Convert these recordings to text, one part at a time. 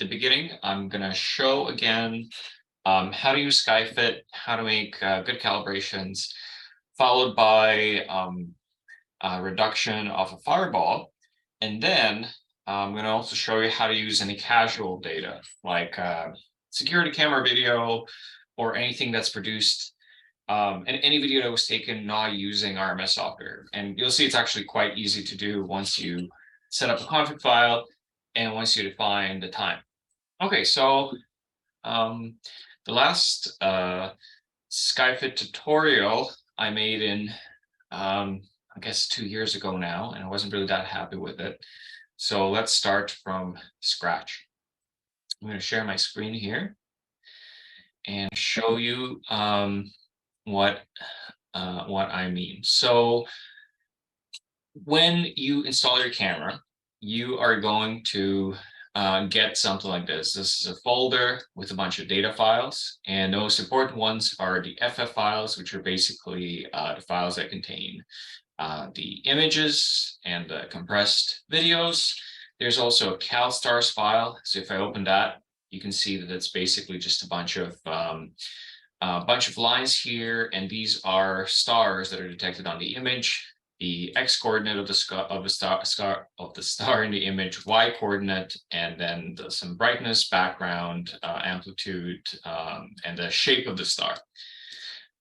the beginning, I'm going to show again how to use SkyFit, how to make good calibrations, followed by a reduction of a fireball. And then I'm going to also show you how to use any casual data, like security camera video or anything that's produced, and any video that was taken not using RMS software. And you'll see it's actually quite easy to do once you set up a config file and once you define the time. Okay, so the last SkyFit tutorial I made in, I guess 2 years ago now, and I wasn't really that happy with it. So let's start from scratch. I'm going to share my screen here and show you what I mean. So when you install your camera, you are going to get something like this. This is a folder with a bunch of data files, and the most important ones are the FF files, which are basically the files that contain the images and the compressed videos. There's also a CALSTARS file. So if I open that, you can see that it's basically just a bunch of lines here, and these are stars that are detected on the image. The x coordinate of the star in the image, y coordinate, and then some brightness, background, amplitude, and the shape of the star.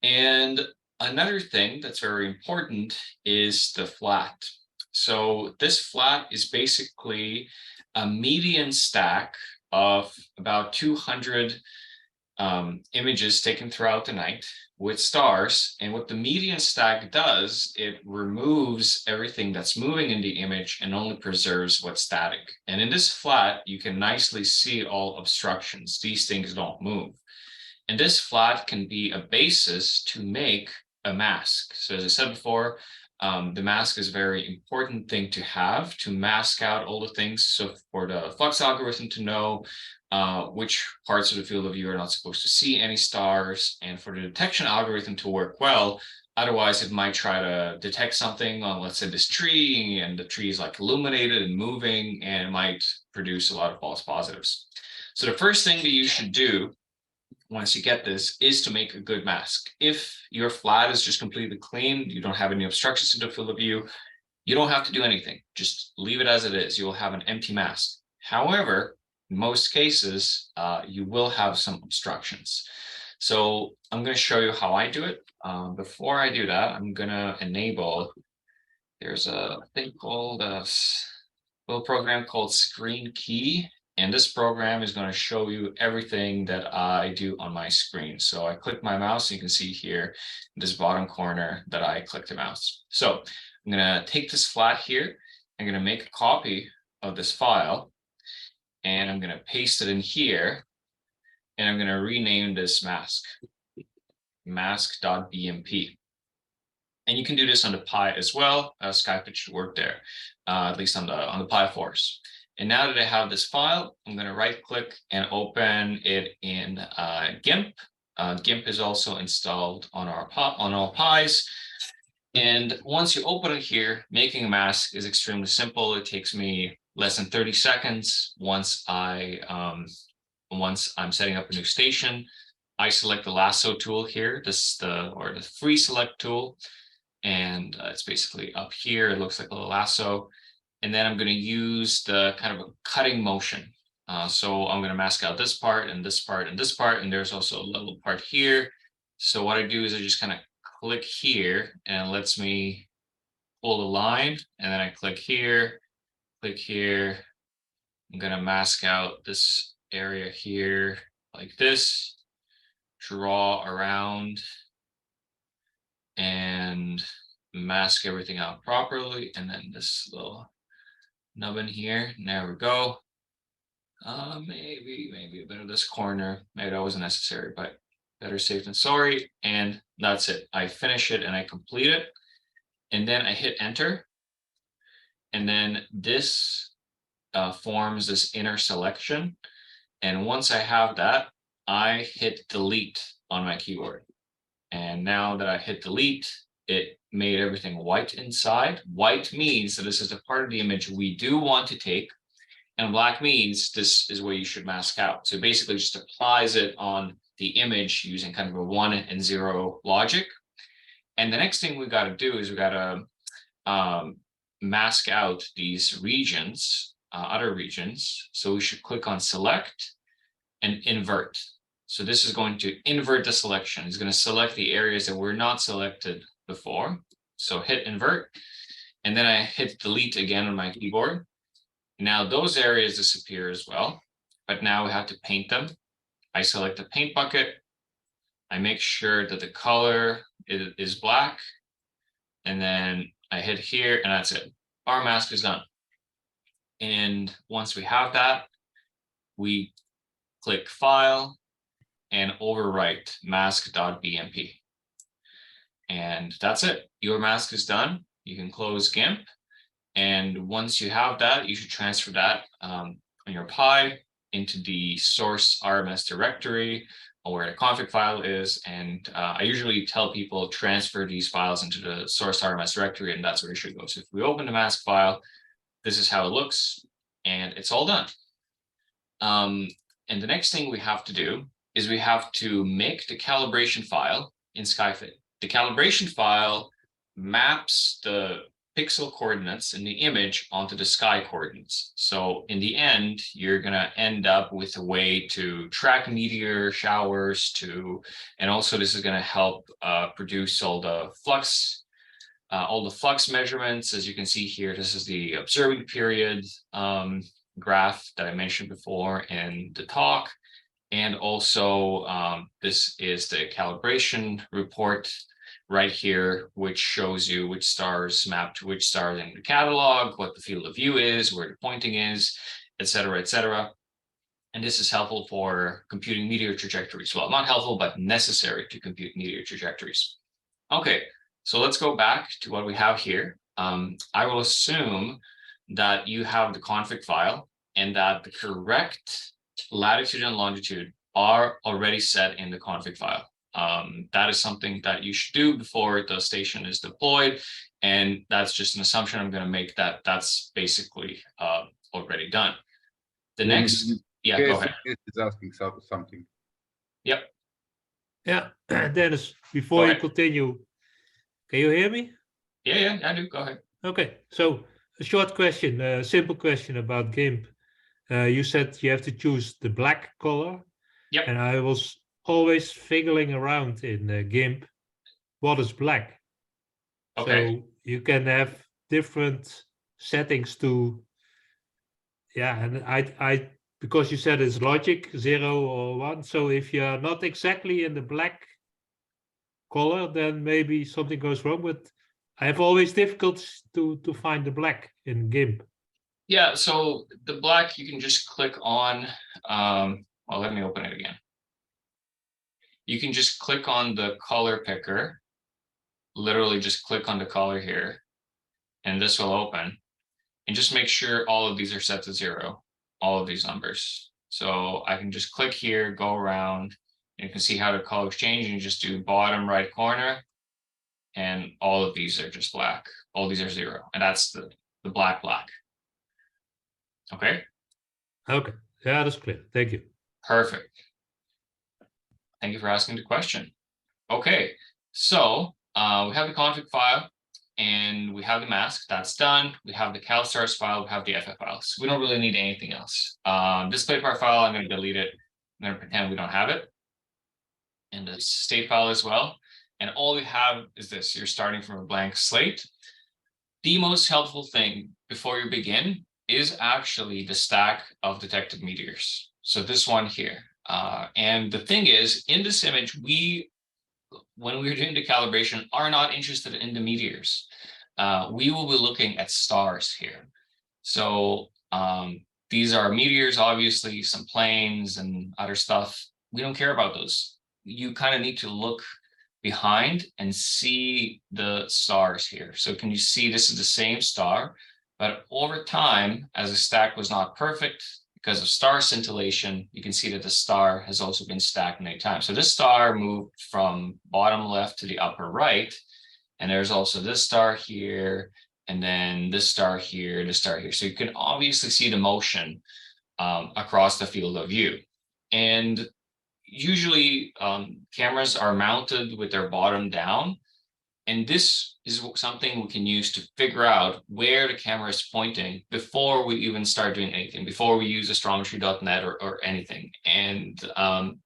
And another thing that's very important is the flat. So this flat is basically a median stack of about 200 images taken throughout the night with stars. And what the median stack does, it removes everything that's moving in the image and only preserves what's static. And in this flat, you can nicely see all obstructions. These things don't move. And this flat can be a basis to make a mask. So as I said before, the mask is a very important thing to have to mask out all the things. So for the flux algorithm to know which parts of the field of view are not supposed to see any stars, and for the detection algorithm to work well. Otherwise, it might try to detect something on, let's say, this tree, and the tree is like illuminated and moving, and it might produce a lot of false positives. So the first thing that you should do once you get this is to make a good mask. If your flat is just completely clean, you don't have any obstructions in the field of view, you don't have to do anything. Just leave it as it is. You will have an empty mask. However, in most cases, you will have some obstructions. So I'm going to show you how I do it. Before I do that, I'm going to enable, there's a thing called a little program called Screen Key. And this program is going to show you everything that I do on my screen. So I click my mouse, and you can see here in this bottom corner that I clicked the mouse. So I'm going to take this flat here. I'm going to make a copy of this file, and I'm going to paste it in here, and I'm going to rename this mask, mask.bmp. And you can do this on the Pi as well. SkyFit should work there, at least on the Pi force. And now that I have this file, I'm going to right click and open it in GIMP. GIMP is also installed on all Pis. And once you open it here, making a mask is extremely simple. It takes me less than 30 seconds. Once I'm setting up a new station, I select the lasso tool here. This is the free select tool. And it's basically up here. It looks like a little lasso. And then I'm going to use the kind of a cutting motion. So I'm going to mask out this part and this part and this part. And there's also a little part here. So what I do is I just kind of click here, and it lets me pull a line. And then I click here, click here. I'm going to mask out this area here like this, draw around, and mask everything out properly. And then this little nubbin here, and there we go. Maybe a bit of this corner. Maybe that wasn't necessary, but better safe than sorry. And that's it. I finish it and I complete it. And then I hit enter. And then this forms this inner selection. And once I have that, I hit delete on my keyboard. And now that I hit delete, it made everything white inside. White means that this is the part of the image we do want to take. And black means this is where you should mask out. So it basically just applies it on the image using kind of a 1 and 0 logic. And the next thing we got to do is we got to mask out these regions, other regions. So we should click on select and invert. So this is going to invert the selection. It's going to select the areas that were not selected before. So hit invert, and then I hit delete again on my keyboard. Now those areas disappear as well, but now we have to paint them. I select the paint bucket. I make sure that the color is black, and then I hit here, and that's it. Our mask is done. And once we have that, we click File and overwrite mask.bmp. And that's it. Your mask is done. You can close GIMP. And once you have that, you should transfer that on your Pi into the source RMS directory, or where the config file is. And I usually tell people transfer these files into the source RMS directory, and that's where it should go. So if we open the mask file, this is how it looks, and it's all done. And the next thing we have to do is we have to make the calibration file in SkyFit. The calibration file maps the pixel coordinates in the image onto the sky coordinates. So in the end, you're going to end up with a way to track meteor showers and also this is going to help produce all the flux measurements. As you can see here, this is the observing period graph that I mentioned before in the talk. And also this is the calibration report right here, which shows you which stars map to which stars in the catalog, what the field of view is, where the pointing is, et cetera, et cetera. And this is helpful for computing meteor trajectories. Well, not helpful, but necessary to compute meteor trajectories. Okay, so let's go back to what we have here. I will assume that you have the config file and that the correct latitude and longitude are already set in the config file. That is something that you should do before the station is deployed, and that's just an assumption I'm going to make that that's basically already done. The next, yeah, go ahead. It's asking something. Yep. Yeah, Dennis, before you continue, can you hear me? Yeah, I do. Go ahead. Okay, so a short question, a simple question about GIMP. You said you have to choose the black color. Yep. And I was always fiddling around in GIMP. What is black? Okay. So you can have different settings to, yeah, and I because you said it's logic 0 or 1. So if you're not exactly in the black color, then maybe something goes wrong. But I have always difficulties to find the black in GIMP. Yeah, so the black, you can just click on, well, let me open it again. You can just click on the color picker, literally just click on the color here, and this will open. And just make sure all of these are set to 0, all of these numbers. So I can just click here, go around, and you can see how the colors change, and you just do bottom right corner, and all of these are just black. All these are 0, and that's the black. Okay. Okay. Yeah, that's clear. Thank you. Perfect. Thank you for asking the question. Okay, so we have the config file and we have the mask. That's done. We have the CALSTARS file. We have the FF files. We don't really need anything else. This platepar file, I'm going to delete it. I'm going to pretend we don't have it. And the state file as well. And all we have is this. You're starting from a blank slate. The most helpful thing before you begin is actually the stack of detected meteors. So this one here. And the thing is, in this image, when we're doing the calibration, are not interested in the meteors. We will be looking at stars here. So these are meteors, obviously, some planes and other stuff. We don't care about those. You kind of need to look behind and see the stars here. So can you see this is the same star? But over time, as the stack was not perfect, because of star scintillation, you can see that the star has also been stacked many times. So this star moved from bottom left to the upper right. And there's also this star here and then this star here, this star here. So you can obviously see the motion across the field of view. And usually cameras are mounted with their bottom down. And this is something we can use to figure out where the camera is pointing before we even start doing anything, before we use astrometry.net or anything. And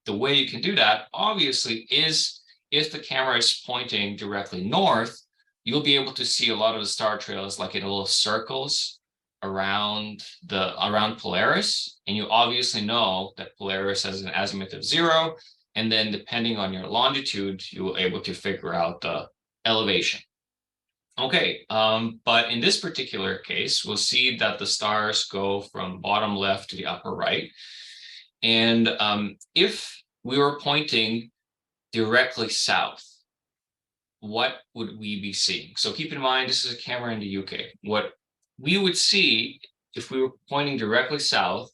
the way you can do that, obviously, is if the camera is pointing directly north, you'll be able to see a lot of the star trails like in little circles around Polaris. And you obviously know that Polaris has an azimuth of 0. And then depending on your longitude, you will be able to figure out the elevation. Okay, but in this particular case, we'll see that the stars go from bottom left to the upper right. And if we were pointing directly south, what would we be seeing? So keep in mind, this is a camera in the UK. What we would see if we were pointing directly south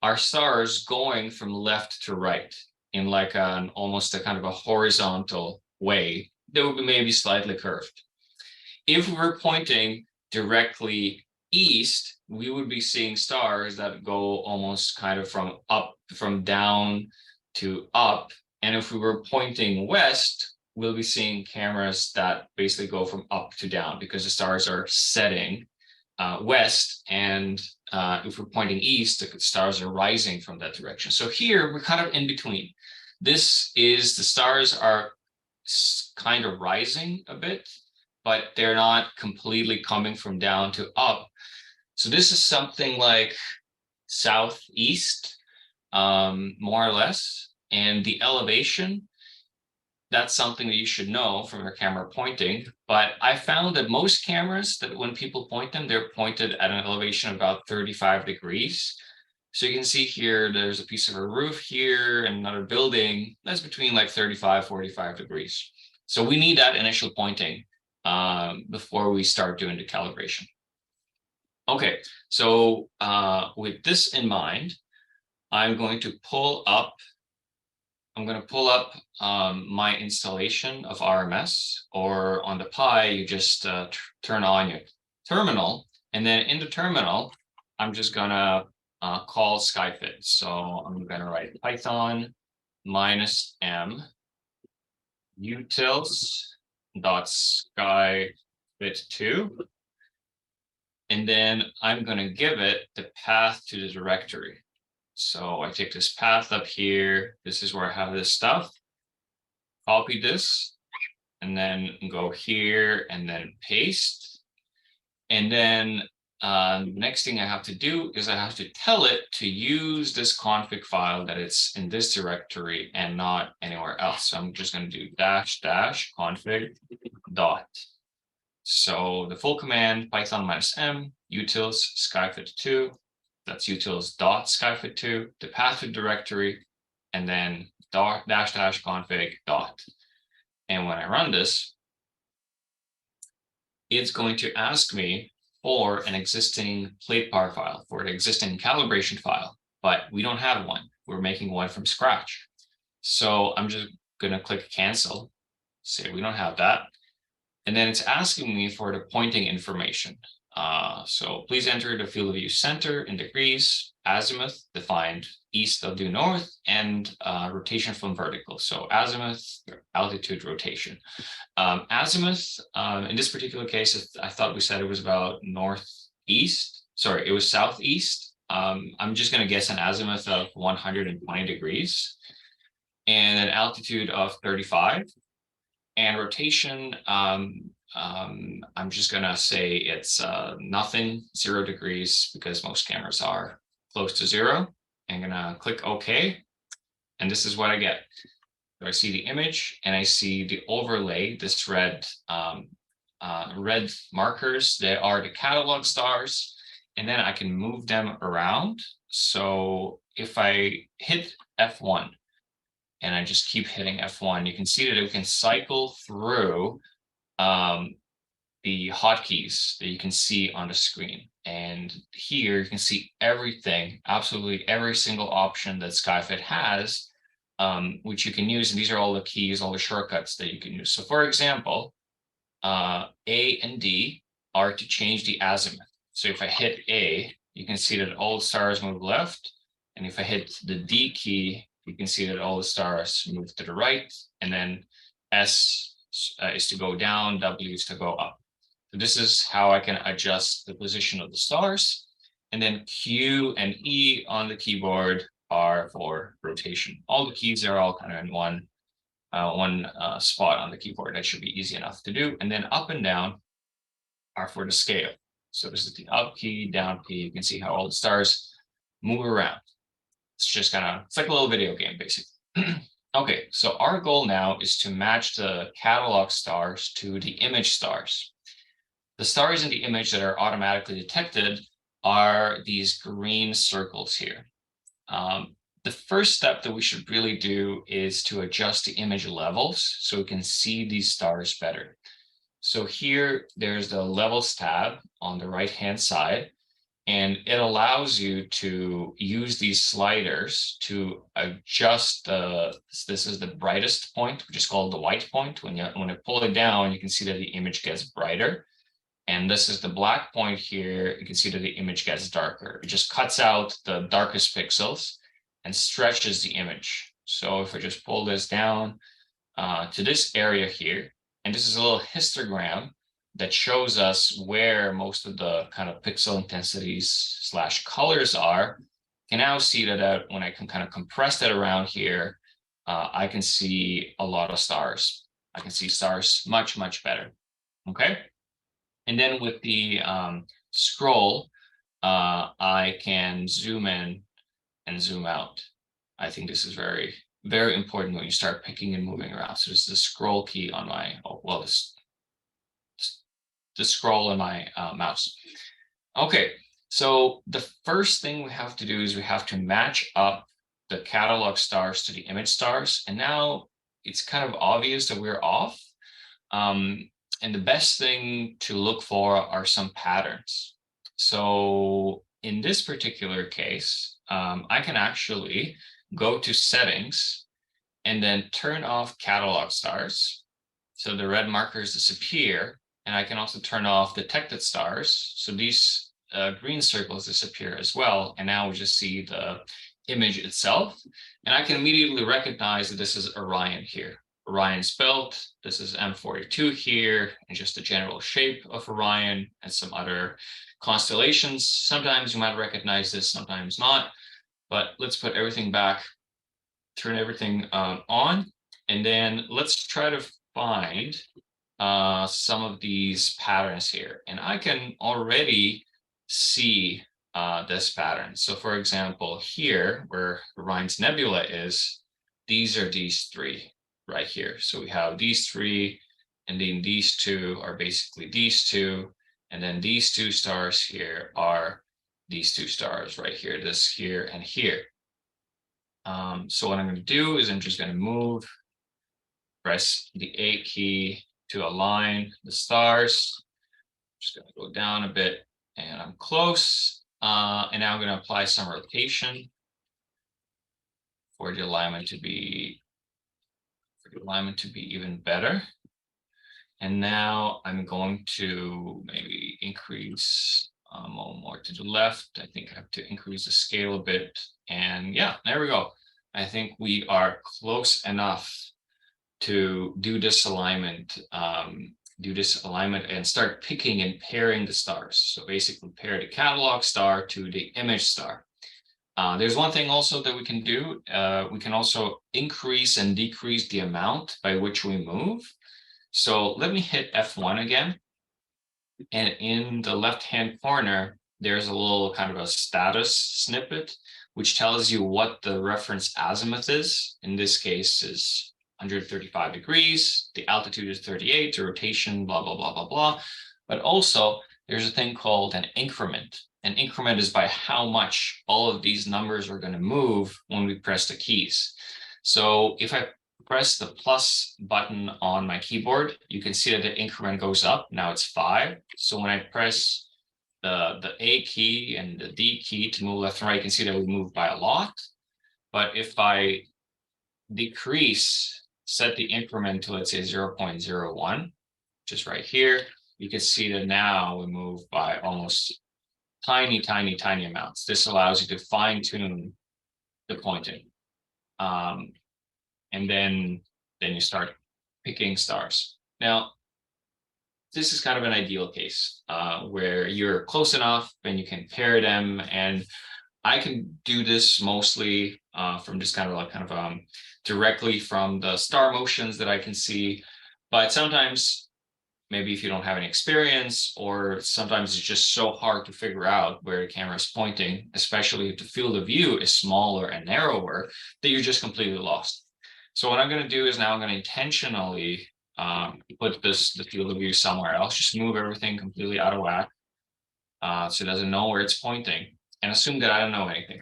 are stars going from left to right in like almost a kind of a horizontal way. They would be maybe slightly curved. If we were pointing directly east, we would be seeing stars that go almost kind of from down to up. And if we were pointing west, we'll be seeing cameras that basically go from up to down because the stars are setting west. And if we're pointing east, the stars are rising from that direction. So here we're kind of in between. This is the stars are kind of rising a bit, but they're not completely coming from down to up. So this is something like southeast, more or less. And the elevation, that's something that you should know from your camera pointing. But I found that most cameras, that when people point them, they're pointed at an elevation of about 35 degrees. So you can see here, there's a piece of a roof here and another building that's between like 35, 45 degrees. So we need that initial pointing before we start doing the calibration. Okay, so with this in mind, I'm going to pull up my installation of RMS, or on the Pi, you just turn on your terminal, and then in the terminal, I'm just gonna call SkyFit. So I'm gonna write Python -m utils.SkyFit2, and then I'm gonna give it the path to the directory. So I take this path up here. This is where I have this stuff. Copy this, and then go here and then paste. And then next thing I have to do is I have to tell it to use this config file that it's in this directory and not anywhere else. So I'm just going to do --config dot. So the full command, Python -m utils SkyFit2. That's utils.SkyFit2, the path to directory, and then --config dot. And when I run this, it's going to ask me for an existing platepar file, for an existing calibration file, but we don't have one. We're making one from scratch. So I'm just going to click cancel, say we don't have that. And then it's asking me for the pointing information. So please enter the field of view center in degrees, azimuth defined east of due north, and rotation from vertical. So azimuth, altitude, rotation. Azimuth, in this particular case, I thought we said it was about northeast. Sorry, it was southeast. I'm just going to guess an azimuth of 120 degrees and an altitude of 35. And rotation, I'm just gonna say it's nothing, 0 degrees, because most cameras are close to 0. I'm gonna click OK, and this is what I get. So I see the image and I see the overlay, this red markers. They are the catalog stars, and then I can move them around. So if I hit F1 and I just keep hitting F1, you can see that we can cycle through the hotkeys that you can see on the screen. And here you can see everything, absolutely every single option that SkyFit has, which you can use. And these are all the keys, all the shortcuts that you can use. So for example, A and D are to change the azimuth. So if I hit A, you can see that all the stars move left. And if I hit the D key, you can see that all the stars move to the right. And then S is to go down, W is to go up. So this is how I can adjust the position of the stars. And then Q and E on the keyboard are for rotation. All the keys are all kind of in one spot on the keyboard. That should be easy enough to do. And then up and down are for the scale. So this is the up key, down key. You can see how all the stars move around. It's just kind of, it's like a little video game, basically. Okay, so our goal now is to match the catalog stars to the image stars. The stars in the image that are automatically detected are these green circles here. The first step that we should really do is to adjust the image levels so we can see these stars better. So here, there's the levels tab on the right-hand side, and it allows you to use these sliders to adjust this is the brightest point, which is called the white point. When I pull it down, you can see that the image gets brighter. And this is the black point here. You can see that the image gets darker. It just cuts out the darkest pixels and stretches the image. So if I just pull this down to this area here, and this is a little histogram that shows us where most of the kind of pixel intensities / colors are, you can now see that when I can kind of compress that around here, I can see a lot of stars. I can see stars much, much better. Okay. And then with the scroll, I can zoom in and zoom out. I think this is very, very important when you start picking and moving around. So this is the scroll key on my, the scroll in my mouse. Okay, so the first thing we have to do is we have to match up the catalog stars to the image stars. And now it's kind of obvious that we're off. And the best thing to look for are some patterns. So in this particular case, I can actually go to settings and then turn off catalog stars. So the red markers disappear, and I can also turn off detected stars. So these green circles disappear as well. And now we just see the image itself. And I can immediately recognize that this is Orion here. Orion's belt, this is M42 here, and just the general shape of Orion and some other constellations. Sometimes you might recognize this, sometimes not. But let's put everything back, turn everything on, and then let's try to find some of these patterns here. And I can already see this pattern. So for example, here where Orion's nebula is, these are these three right here. So we have these three, and then these two are basically these two, and then these two stars here are these two stars right here, this here and here. So what I'm going to do is I'm just going to press the A key to align the stars. I'm just going to go down a bit, and I'm close. And now I'm going to apply some rotation for the alignment to be even better. And now I'm going to maybe increase more to the left. I think I have to increase the scale a bit. And yeah, there we go. I think we are close enough to do this alignment and start picking and pairing the stars. So basically pair the catalog star to the image star. There's one thing also that we can do. We can also increase and decrease the amount by which we move. So let me hit F1 again. And in the left-hand corner, there's a little kind of a status snippet, which tells you what the reference azimuth is. In this case is 135 degrees. The altitude is 38, the rotation, blah, blah, blah, blah, blah. But also there's a thing called an increment. An increment is by how much all of these numbers are going to move when we press the keys. So if I press the plus button on my keyboard, you can see that the increment goes up. Now it's 5. So when I press the A key and the D key to move left and right, you can see that we move by a lot. But if I decrease, set the increment to, let's say, 0.01, just right here, you can see that now we move by almost tiny amounts. This allows you to fine tune the pointing. And then you start picking stars. Now, this is kind of an ideal case where you're close enough and you can pair them. And I can do this mostly from just kind of directly from the star motions that I can see. But sometimes, maybe if you don't have any experience, or sometimes it's just so hard to figure out where the camera is pointing, especially if the field of view is smaller and narrower, that you're just completely lost. So what I'm going to do is now I'm going to intentionally put the field of view somewhere else, just move everything completely out of whack so it doesn't know where it's pointing, and assume that I don't know anything.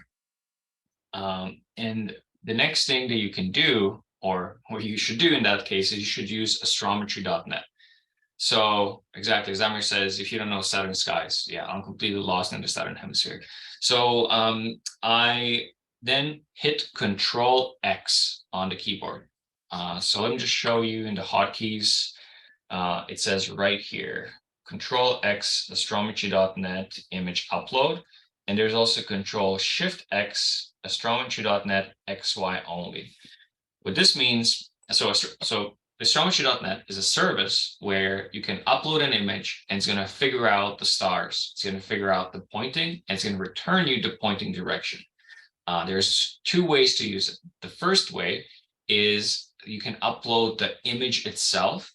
And the next thing that you can do, or what you should do in that case, is you should use astrometry.net. So exactly, as Amir says, if you don't know southern skies, yeah, I'm completely lost in the southern hemisphere. So I then hit Control X on the keyboard. So let me just show you in the hotkeys. It says right here, Control X, astrometry.net, image upload. And there's also Control Shift X, astrometry.net, XY only. What this means, so astrometry.net is a service where you can upload an image and it's going to figure out the stars. It's going to figure out the pointing, and it's going to return you the pointing direction. There's two ways to use it. The first way is you can upload the image itself,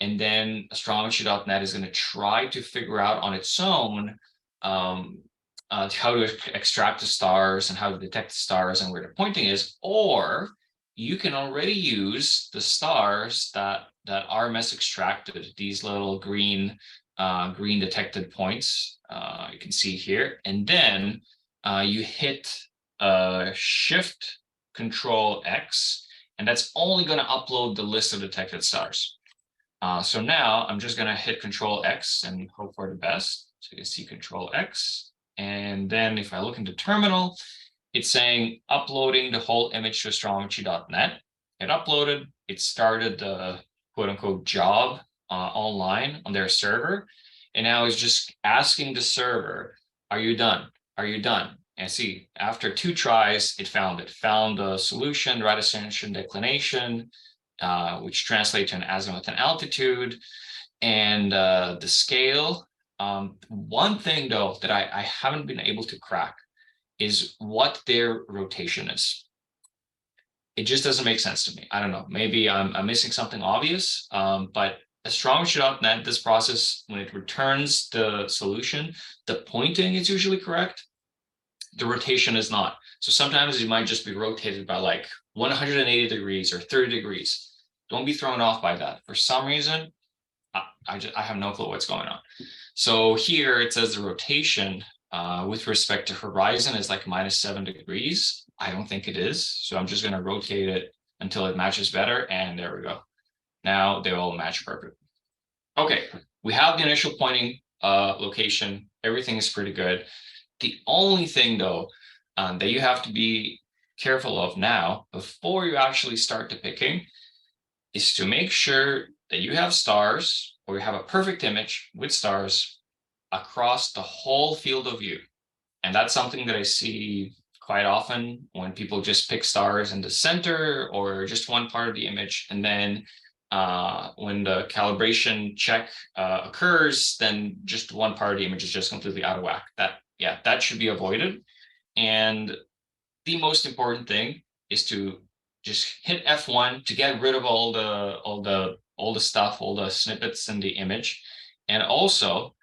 and then astrometry.net is going to try to figure out on its own how to extract the stars and how to detect the stars and where the pointing is. Or you can already use the stars that RMS extracted, these little green detected points you can see here, and then you hit Shift Control X, and that's only going to upload the list of detected stars. So now I'm just going to hit Control X and hope for the best. So you can see Control X, and then if I look into terminal, it's saying uploading the whole image to astrometry.net. It uploaded, it started the quote unquote job online on their server. And now it's just asking the server, are you done? Are you done? And see, after 2 tries, it found the solution, right ascension declination, which translates to an azimuth and altitude, and the scale. One thing though that I haven't been able to crack is what their rotation is. It just doesn't make sense to me. I don't know. Maybe I'm missing something obvious, but astrometry.net, this process, when it returns the solution, the pointing is usually correct. The rotation is not. So sometimes you might just be rotated by like 180 degrees or 30 degrees. Don't be thrown off by that. For some reason, I have no clue what's going on. So here it says the rotation with respect to horizon is like -7 degrees. I don't think it is. So I'm just going to rotate it until it matches better. And there we go. Now they all match perfect. Okay, we have the initial pointing location. Everything is pretty good. The only thing though that you have to be careful of now before you actually start the picking is to make sure that you have stars, or you have a perfect image with stars across the whole field of view. And that's something that I see quite often when people just pick stars in the center or just one part of the image. And then when the calibration check occurs, then just one part of the image is just completely out of whack. That should be avoided. And the most important thing is to just hit F1 to get rid of all the stuff, all the snippets in the image. And also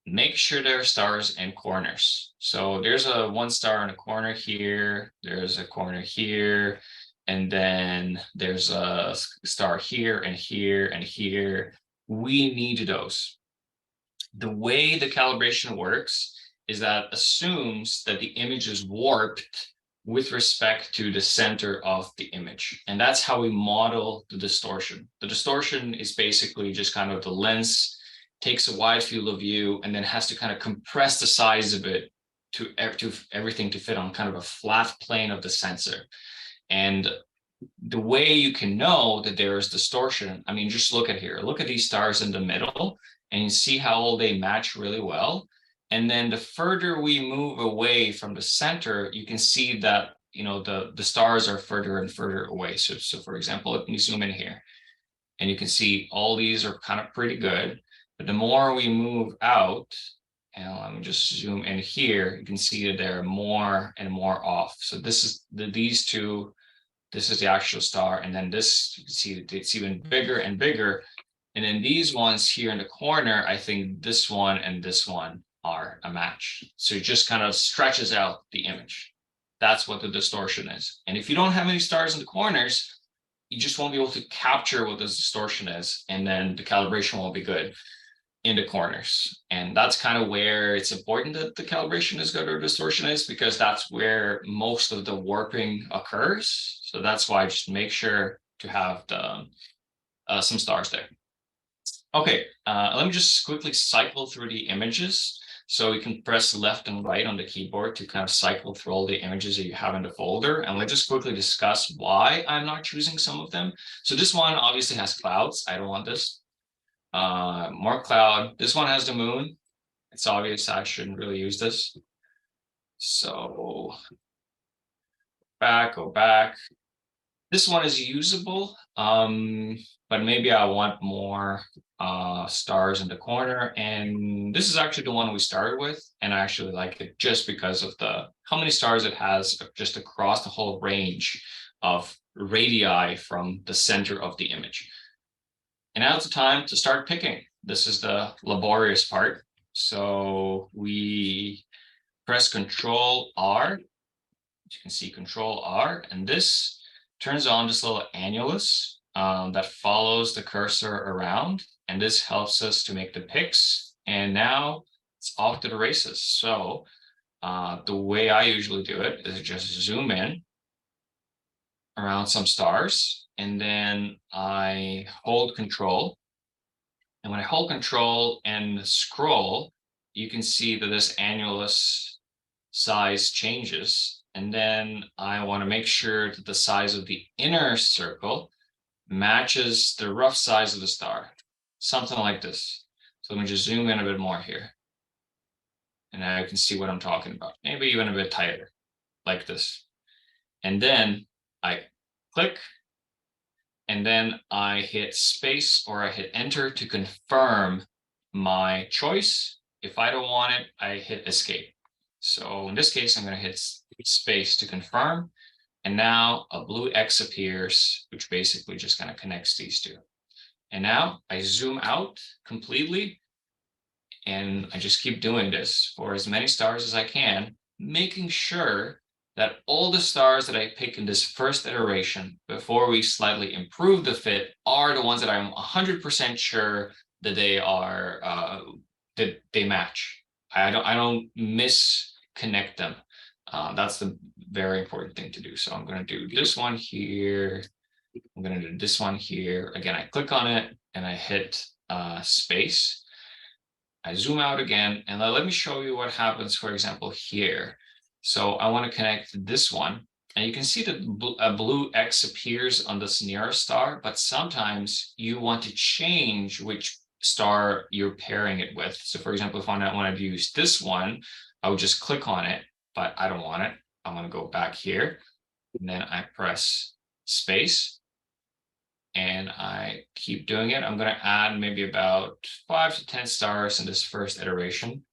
make sure there are stars and corners. So there's a 1 star in a corner here, there's a corner here, and then there's a star here and here and here. We need those. The way the calibration works is that assumes that the image is warped with respect to the center of the image. And that's how we model the distortion. The distortion is basically just kind of the lens takes a wide field of view and then has to kind of compress the size of it to everything to fit on kind of a flat plane of the sensor. And the way you can know that there is distortion, I mean, just look at here. Look at these stars in the middle. and you see how they match really well. And then the further we move away from the center, you can see that, you know, the stars are further and further away. So for example, let me zoom in here, and you can see all these are kind of pretty good. But the more we move out, and let me just zoom in here, you can see that they're more and more off. So this is these two, this is the actual star, and then this, you can see it's even bigger and bigger. And then these ones here in the corner, I think this one and this one are a match. So it just kind of stretches out the image. That's what the distortion is. And if you don't have any stars in the corners, you just won't be able to capture what this distortion is, and then the calibration won't be good in the corners. And that's kind of where it's important that the calibration is good or distortion is, because that's where most of the warping occurs. So that's why I just make sure to have the some stars there. Okay, let me just quickly cycle through the images. So you can press left and right on the keyboard to kind of cycle through all the images that you have in the folder. And let's just quickly discuss why I'm not choosing some of them. So this one obviously has clouds. I don't want this. More cloud. This one has the moon. It's obvious I shouldn't really use this. So go back. This one is usable, but maybe I want more stars in the corner. And this is actually the one we started with, and I actually like it just because of how many stars it has just across the whole range of radii from the center of the image. And now it's the time to start picking. This is the laborious part. So we press Control R. As you can see, Control R, and this turns on this little annulus that follows the cursor around, and this helps us to make the picks. And now it's off to the races. So the way I usually do it is just zoom in around some stars, and then I hold Control. And when I hold Control and scroll, you can see that this annulus size changes. And then I want to make sure that the size of the inner circle matches the rough size of the star, something like this. So let me just zoom in a bit more here. And now you can see what I'm talking about, maybe even a bit tighter, like this. And then I click, and then I hit space or I hit enter to confirm my choice. If I don't want it, I hit escape. So in this case, I'm going to hit space to confirm. And now a blue X appears, which basically just kind of connects these two. And now I zoom out completely, and I just keep doing this for as many stars as I can, making sure that all the stars that I pick in this first iteration before we slightly improve the fit are the ones that I'm 100% sure that they are that they match. I don't misconnect them. That's the very important thing to do. So I'm going to do this one here. I'm going to do this one here. Again, I click on it and I hit space. I zoom out again, and let me show you what happens, for example, here. So I want to connect this one, and you can see that a blue X appears on this nearest star, but sometimes you want to change which star you're pairing it with. So for example, if I want to use this one, I would just click on it, but I don't want it. I'm going to go back here, and then I press space. And I keep doing it. I'm going to add maybe about 5 to 10 stars in this first iteration.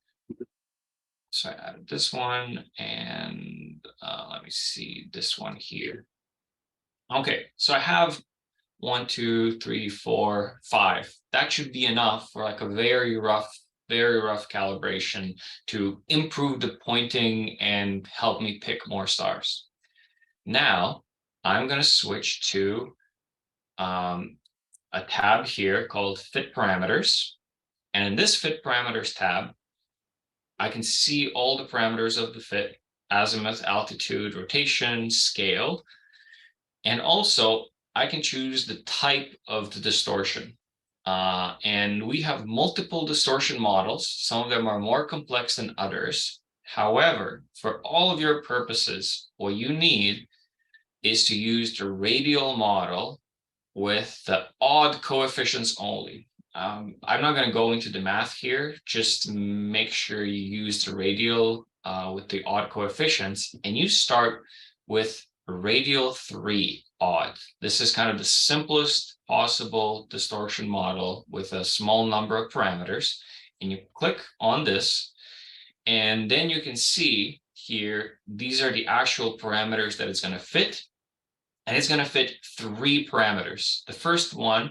So I added this one, and let me see this one here. Okay, so I have 1, 2, 3, 4, 5. That should be enough for like a very rough calibration to improve the pointing and help me pick more stars. Now I'm going to switch to a tab here called Fit Parameters. And in this Fit Parameters tab, I can see all the parameters of the fit: azimuth, altitude, rotation, scale. And also I can choose the type of the distortion. And we have multiple distortion models. Some of them are more complex than others. However, for all of your purposes, what you need is to use the radial model with the odd coefficients only. I'm not going to go into the math here. Just make sure you use the radial with the odd coefficients, and you start with radial 3 odd. This is kind of the simplest possible distortion model with a small number of parameters. And you click on this, and then you can see here, these are the actual parameters that it's going to fit. And it's going to fit 3 parameters. The first one,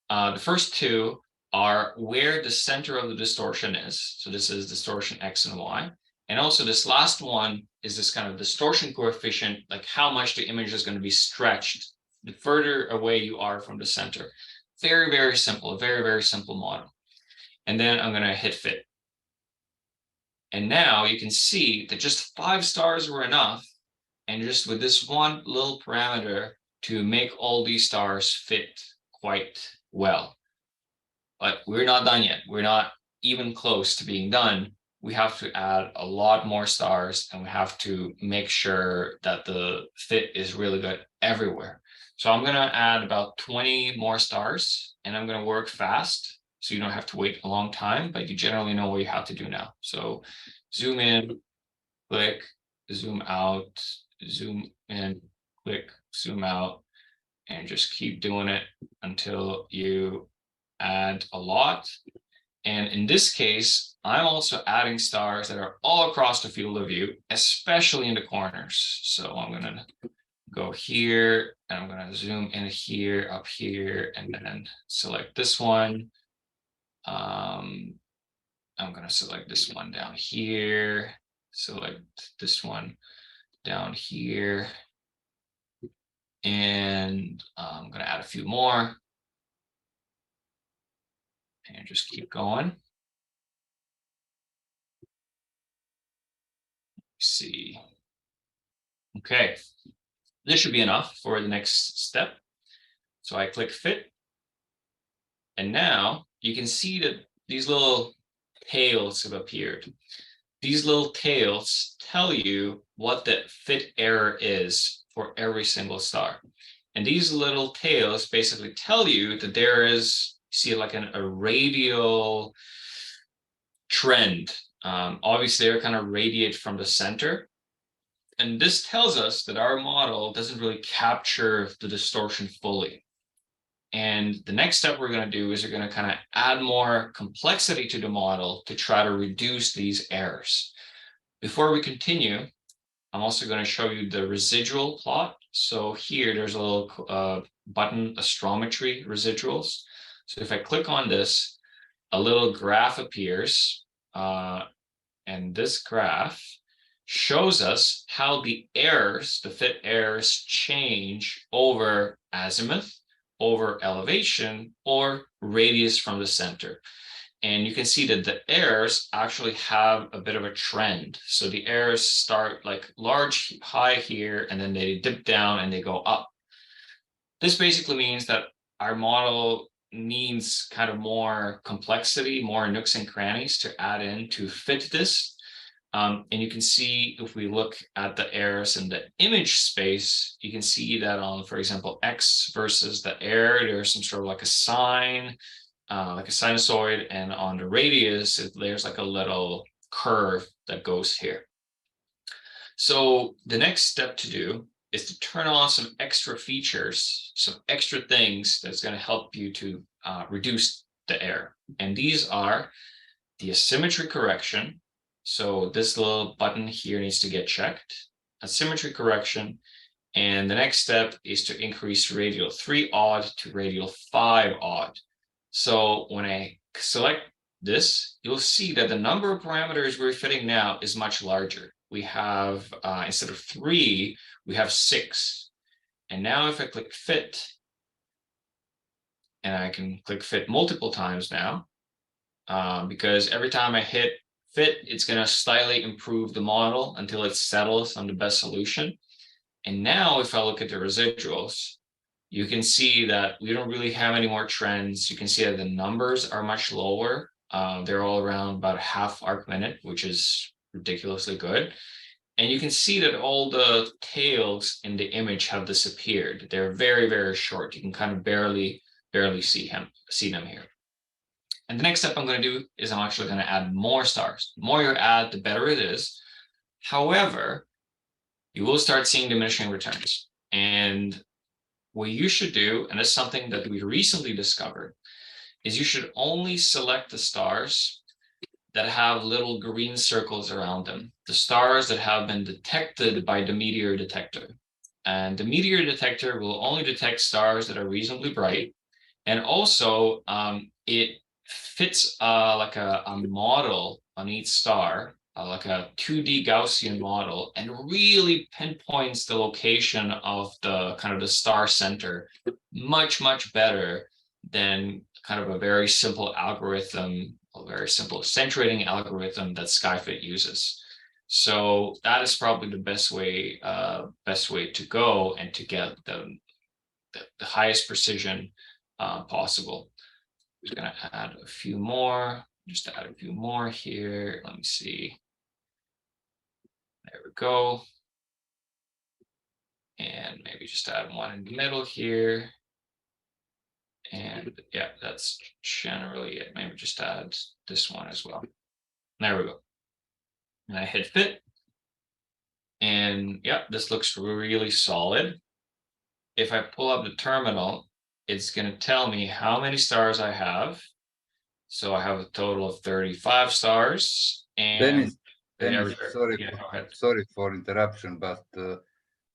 the first 2 are where the center of the distortion is. So this is distortion X and Y. And also this last one is this kind of distortion coefficient, like how much the image is going to be stretched the further away you are from the center. Very, very simple, a very, very simple model. And then I'm going to hit fit. And now you can see that just 5 stars were enough. And just with this one little parameter to make all these stars fit quite well. But we're not done yet. We're not even close to being done. We have to add a lot more stars, and we have to make sure that the fit is really good everywhere. So I'm going to add about 20 more stars, and I'm going to work fast so you don't have to wait a long time, but you generally know what you have to do now. So zoom in, click, zoom out, zoom in, click, zoom out, and just keep doing it until you add a lot. And in this case, I'm also adding stars that are all across the field of view, especially in the corners. So I'm going to go here, and I'm going to zoom in here, up here, and then select this one. I'm going to select this one down here, select this one down here, and I'm going to add a few more and just keep going. Let's see. Okay, this should be enough for the next step. So I click fit, and now you can see that these little tails have appeared. These little tails tell you what the fit error is for every single star. And these little tails basically tell you that there is, see, like a radial trend. Obviously, they're kind of radiate from the center. And this tells us that our model doesn't really capture the distortion fully. And the next step we're going to do is we're going to kind of add more complexity to the model to try to reduce these errors. Before we continue, I'm also going to show you the residual plot. So here, there's a little button, Astrometry residuals. So if I click on this, a little graph appears. And this graph shows us how the errors, the fit errors, change over azimuth, over elevation, or radius from the center. And you can see that the errors actually have a bit of a trend. So the errors start like large, high here, and then they dip down and they go up. This basically means that our model needs kind of more complexity, more nooks and crannies to add in to fit this. And you can see if we look at the errors in the image space, you can see that on, for example, X versus the error, there's some sort of like a sine, like a sinusoid, and on the radius, there's like a little curve that goes here. So the next step to do is to turn on some extra features, some extra things that's going to help you to reduce the error. And these are the asymmetry correction. So this little button here needs to get checked, asymmetry correction. And the next step is to increase radial 3 odd to radial 5 odd. So when I select this, you'll see that the number of parameters we're fitting now is much larger. We have, instead of 3, we have 6. And now if I click fit, and I can click fit multiple times now, because every time I hit fit, it's going to slightly improve the model until it settles on the best solution. And now if I look at the residuals, you can see that we don't really have any more trends. You can see that the numbers are much lower. They're all around about half arc minute, which is ridiculously good. And you can see that all the tails in the image have disappeared. They're very, very short. You can kind of barely see them here. And the next step I'm going to do is I'm actually going to add more stars. The more you add, the better it is. However, you will start seeing diminishing returns. And what you should do, and it's something that we recently discovered, is you should only select the stars that have little green circles around them, the stars that have been detected by the Meteor detector. And the Meteor detector will only detect stars that are reasonably bright. And also, it fits like a model on each star, like a 2D Gaussian model, and really pinpoints the location of the kind of the star center much, much better than kind of a very simple algorithm, a very simple accentuating algorithm that SkyFit uses. So that is probably the best way to go and to get the highest precision possible. I'm just going to add a few more, just add a few more here. Let me see. There we go. And maybe just add one in the middle here. And yeah, that's generally it. Maybe just add this one as well. There we go. And I hit fit. And yeah, this looks really solid. If I pull up the terminal, it's going to tell me how many stars I have. So I have a total of 35 stars. And Dennis, sorry, yeah, go ahead. sorry for interruption, but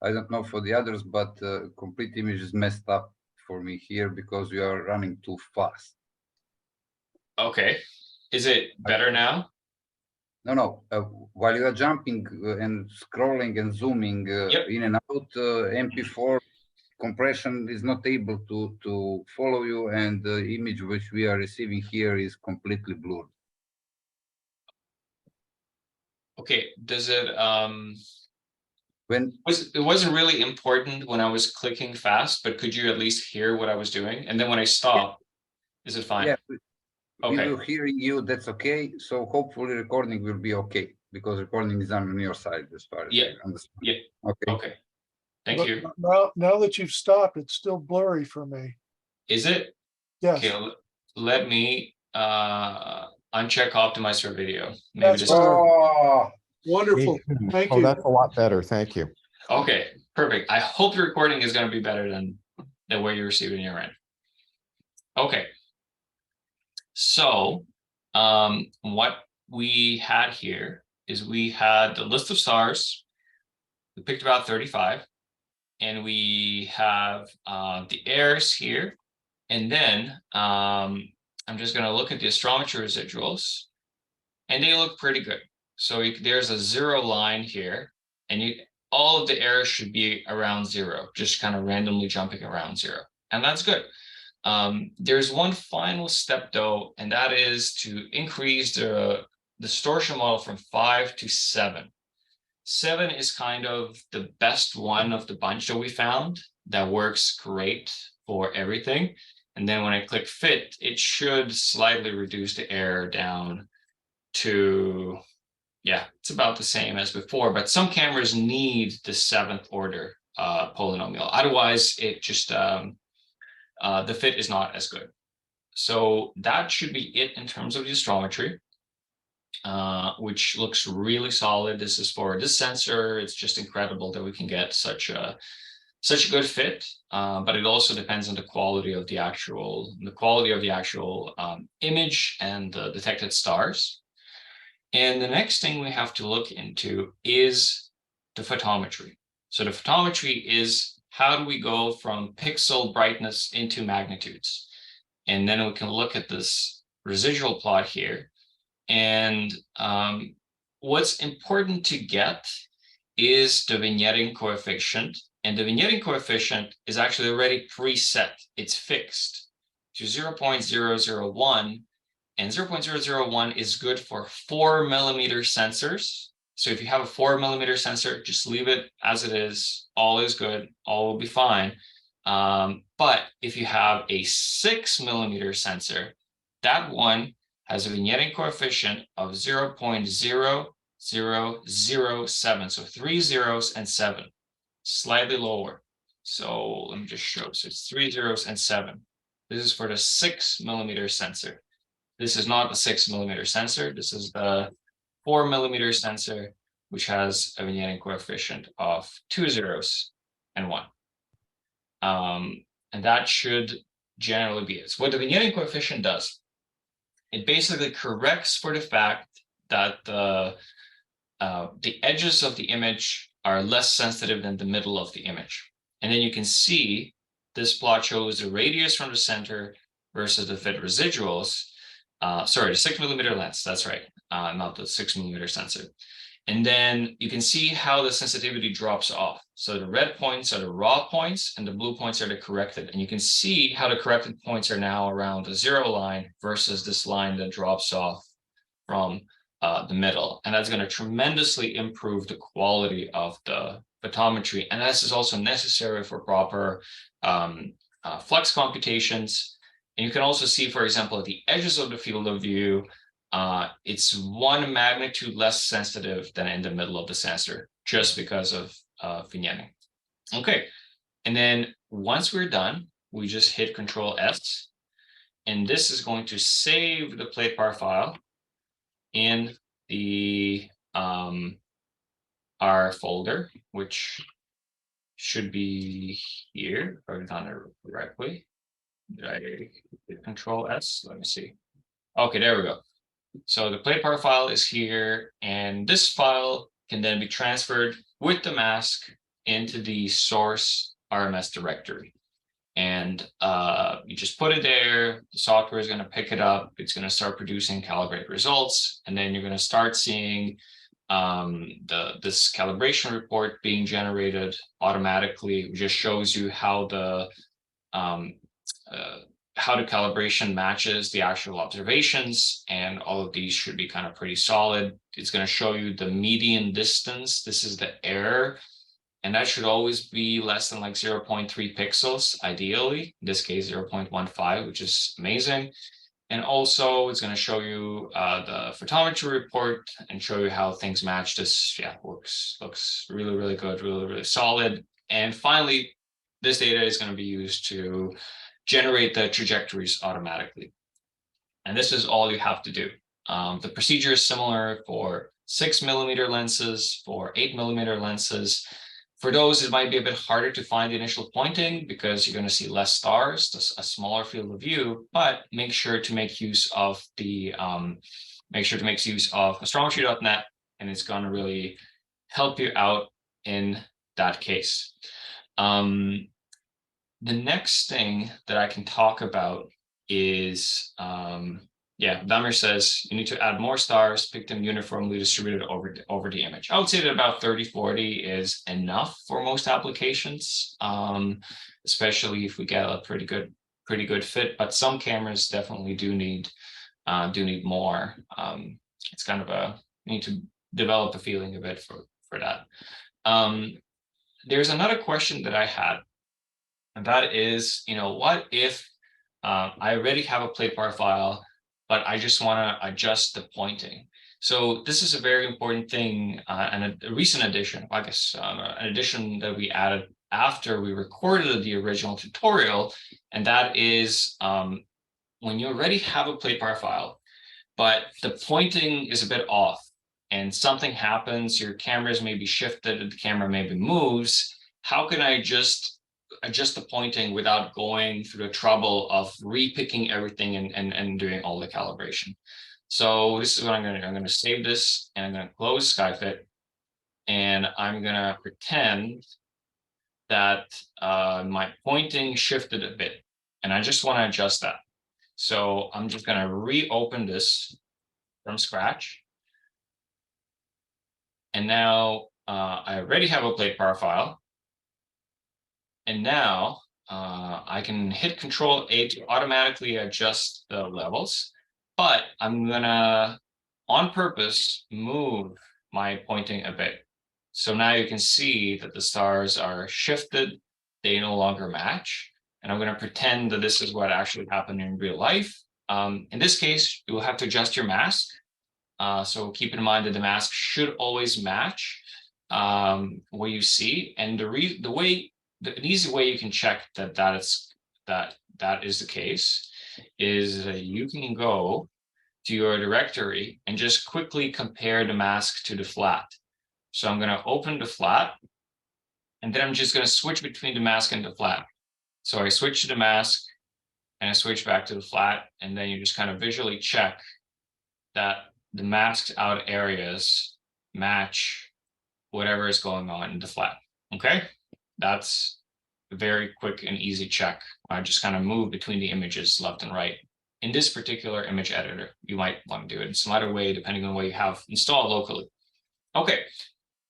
I don't know for the others, but complete image is messed up for me here because you are running too fast. Okay. Is it better now? No. While you are jumping and scrolling and zooming in and out, MP4 compression is not able to follow you, and the image which we are receiving here is completely blurred. Okay. Does it When it wasn't really important when I was clicking fast, but could you at least hear what I was doing? And then when I stop, is it fine? yeah, we Okay. will hearing you, that's okay. So hopefully recording will be okay because recording is on your side as far as I understand. Yeah. Okay. Okay. Thank you. Now that you've stopped, it's still blurry for me. Is it? Yes. Okay, let me uncheck optimize for video. Maybe That's just better. Oh, Wonderful. Thank Oh, you. that's a lot better. Thank you. okay, perfect. I hope the recording is going to be better than what you received in your end. Okay. So what we had here is we had the list of stars. We picked about 35, and we have the errors here. And then I'm just going to look at the astrometry residuals, and they look pretty good. So there's a 0 line here, and all of the errors should be around 0, just kind of randomly jumping around 0. And that's good. There's one final step though, and that is to increase the distortion model from 5 to 7. 7 is kind of the best one of the bunch that we found that works great for everything. And then when I click fit, it should slightly reduce the error down to, yeah, it's about the same as before, but some cameras need the 7th order polynomial. Otherwise, it just, the fit is not as good. So that should be it in terms of the astrometry, which looks really solid. This is for this sensor. It's just incredible that we can get such a good fit, but it also depends on the quality of the actual image and the detected stars. And the next thing we have to look into is the photometry. So the photometry is how do we go from pixel brightness into magnitudes? And then we can look at this residual plot here. And what's important to get is the vignetting coefficient. And the vignetting coefficient is actually already preset. It's fixed to 0.001. And 0.001 is good for 4mm sensors. So if you have a 4mm sensor, just leave it as it is. All is good. All will be fine. But if you have a 6mm sensor, that one has a vignetting coefficient of 0.0007. So 3 zeros and 7, slightly lower. So let me just show. So it's 3 zeros and 7. This is for the 6mm sensor. This is not the 6mm sensor. This is the 4mm sensor, which has a vignetting coefficient of 2 zeros and 1. And that should generally be it. So what the vignetting coefficient does, it basically corrects for the fact that the edges of the image are less sensitive than the middle of the image. And then you can see this plot shows the radius from the center versus the fit residuals. Sorry, the 6mm lens, that's right, not the 6mm sensor. And then you can see how the sensitivity drops off. So the red points are the raw points and the blue points are the corrected. And you can see how the corrected points are now around the 0 line versus this line that drops off from the middle. And that's going to tremendously improve the quality of the photometry. And this is also necessary for proper flux computations. And you can also see, for example, at the edges of the field of view, it's 1 magnitude less sensitive than in the middle of the sensor, just because of vignetting. Okay, and then once we're done, we just hit Control S, and this is going to save the platepar file in the R folder, which should be here, if I've done it correctly. Did I hit Control S? Let me see. Okay, there we go. So the platepar file is here, and this file can then be transferred with the mask into the source RMS directory. And you just put it there, the software is going to pick it up, it's going to start producing calibrate results, and then you're going to start seeing this calibration report being generated automatically. It just shows you how the calibration matches the actual observations, and all of these should be kind of pretty solid. It's going to show you the median distance. This is the error, and that should always be less than like 0.3 pixels, ideally. In this case, 0.15, which is amazing. And also, it's going to show you the photometry report and show you how things match. This, yeah, looks really, really good, really, really solid. And finally, this data is going to be used to generate the trajectories automatically. And this is all you have to do. The procedure is similar for 6mm lenses, for 8mm lenses. For those, it might be a bit harder to find the initial pointing because you're going to see less stars, a smaller field of view, but make sure to make use of the astrometry.net, and it's going to really help you out in that case. The next thing that I can talk about is, Damir says you need to add more stars, pick them uniformly distributed over the image. I would say that about 30-40 is enough for most applications, especially if we get a pretty good fit. But some cameras definitely do need more. It's kind of you need to develop a feeling of it for that. There's another question that I had, and that is, what if I already have a platepar file, but I just want to adjust the pointing? So this is a very important thing, and a recent addition, I guess, an addition that we added after we recorded the original tutorial, and that is when you already have a platepar file, but the pointing is a bit off, and something happens, your cameras may be shifted, the camera maybe moves. How can I just adjust the pointing without going through the trouble of repicking everything and doing all the calibration? So this is what I'm going to save this, and I'm going to close SkyFit, and I'm going to pretend that my pointing shifted a bit, and I just want to adjust that. So I'm just going to reopen this from scratch. And now I already have a platepar file. And now I can hit Control-A to automatically adjust the levels, but I'm gonna, on purpose, move my pointing a bit. So now you can see that the stars are shifted, they no longer match. And I'm gonna pretend that this is what actually happened in real life. In this case, you will have to adjust your mask. So keep in mind that the mask should always match what you see. And an easy way you can check that is the case is you can go to your directory and just quickly compare the mask to the flat. So I'm going to open the flat, and then I'm just going to switch between the mask and the flat. So I switch to the mask and I switch back to the flat, and then you just kind of visually check that the masked out areas match whatever is going on in the flat. Okay, that's a very quick and easy check. I just kind of move between the images left and right. In this particular image editor, you might want to do it in some other way, depending on what you have installed locally. Okay,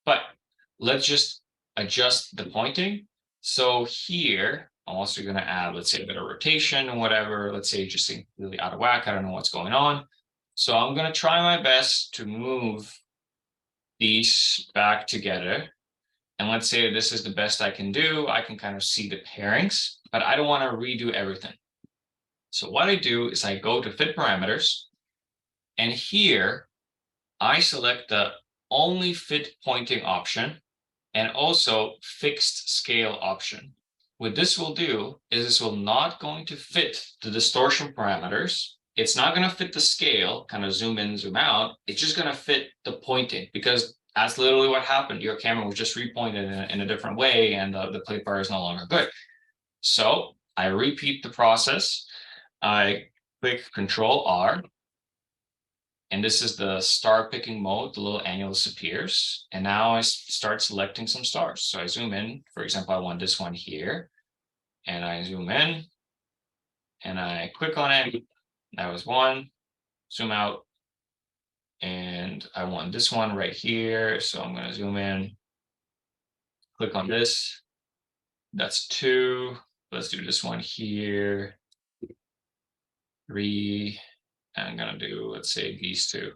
but let's just adjust the pointing. So here, I'm also going to add, let's say, a bit of rotation and whatever. Let's say just really out of whack. I don't know what's going on. So I'm going to try my best to move these back together. And let's say this is the best I can do. I can kind of see the pairings, but I don't want to redo everything. So what I do is I go to fit parameters, and here I select the only fit pointing option and also fixed scale option. What this will do is this will not going to fit the distortion parameters. It's not going to fit the scale, kind of zoom in, zoom out. It's just going to fit the pointing, because that's literally what happened. Your camera was just repointed in a different way, and the platepar is no longer good. So I repeat the process. I click Control R, and this is the star picking mode. The little annulus appears, and now I start selecting some stars. So I zoom in. For example, I want this one here, and I zoom in, and I click on it. That was one. Zoom out, and I want this one right here. So I'm going to zoom in, click on this. That's two. Let's do this one here. 3. I'm going to do, let's say, these two.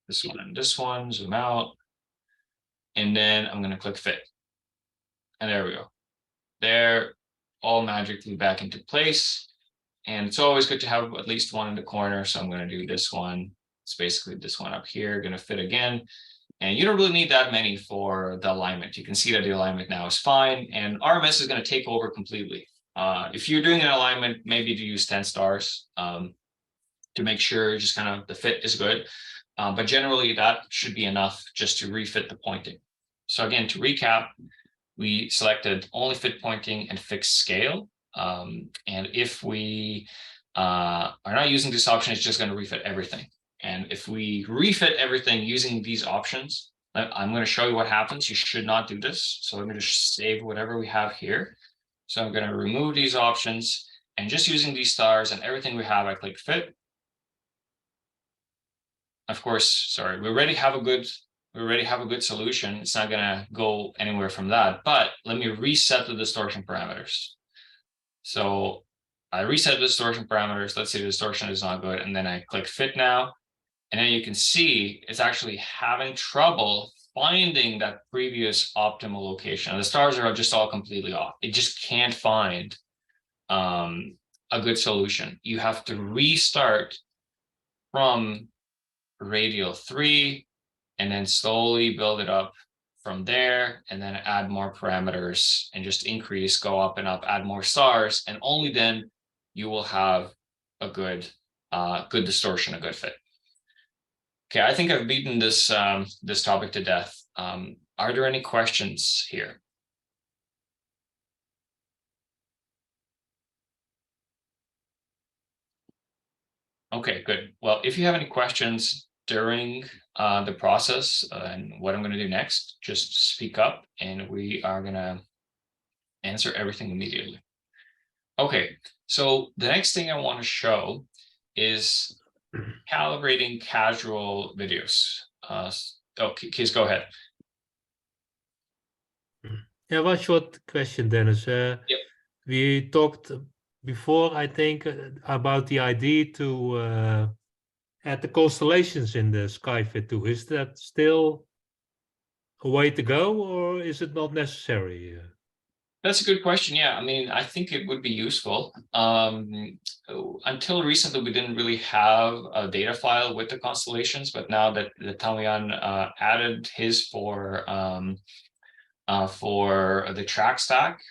This one and this one, zoom out. And then I'm going to click fit. And there we go. They're all magically back into place. And it's always good to have at least one in the corner. So I'm going to do this one. It's basically this one up here, going to fit again. And you don't really need that many for the alignment. You can see that the alignment now is fine. And RMS is going to take over completely. If you're doing an alignment, maybe to use 10 stars to make sure just kind of the fit is good. But generally, that should be enough just to refit the pointing. So again, to recap, we selected only fit pointing and fixed scale. And if we are not using this option, it's just going to refit everything. And if we refit everything using these options, I'm going to show you what happens. You should not do this. So let me just save whatever we have here. So I'm going to remove these options, and just using these stars and everything we have, I click fit. Of course, sorry, we already have a good solution. It's not going to go anywhere from that, but let me reset the distortion parameters. So I reset the distortion parameters. Let's say the distortion is not good. And then I click fit now. And then you can see it's actually having trouble finding that previous optimal location. And the stars are just all completely off. It just can't find a good solution. You have to restart from radial 3 and then slowly build it up from there, and then add more parameters and just increase, go up and up, add more stars, and only then you will have a good distortion, a good fit. Okay, I think I've beaten this this topic to death. Are there any questions here? Okay, good. Well, if you have any questions during the process and what I'm going to do next, just speak up and we are going to answer everything immediately. Okay, so the next thing I want to show is calibrating casual videos. Okay, Kees, go ahead. Yeah, one short question, Dennis. Yep. We talked before, I think, about the idea to add the constellations in the SkyFit2. Is that still a way to go, or is it not necessary? That's a good question. Yeah, I mean, I think it would be useful. Until recently, we didn't really have a data file with the constellations, but now that the Tamiyan added his for the track stack,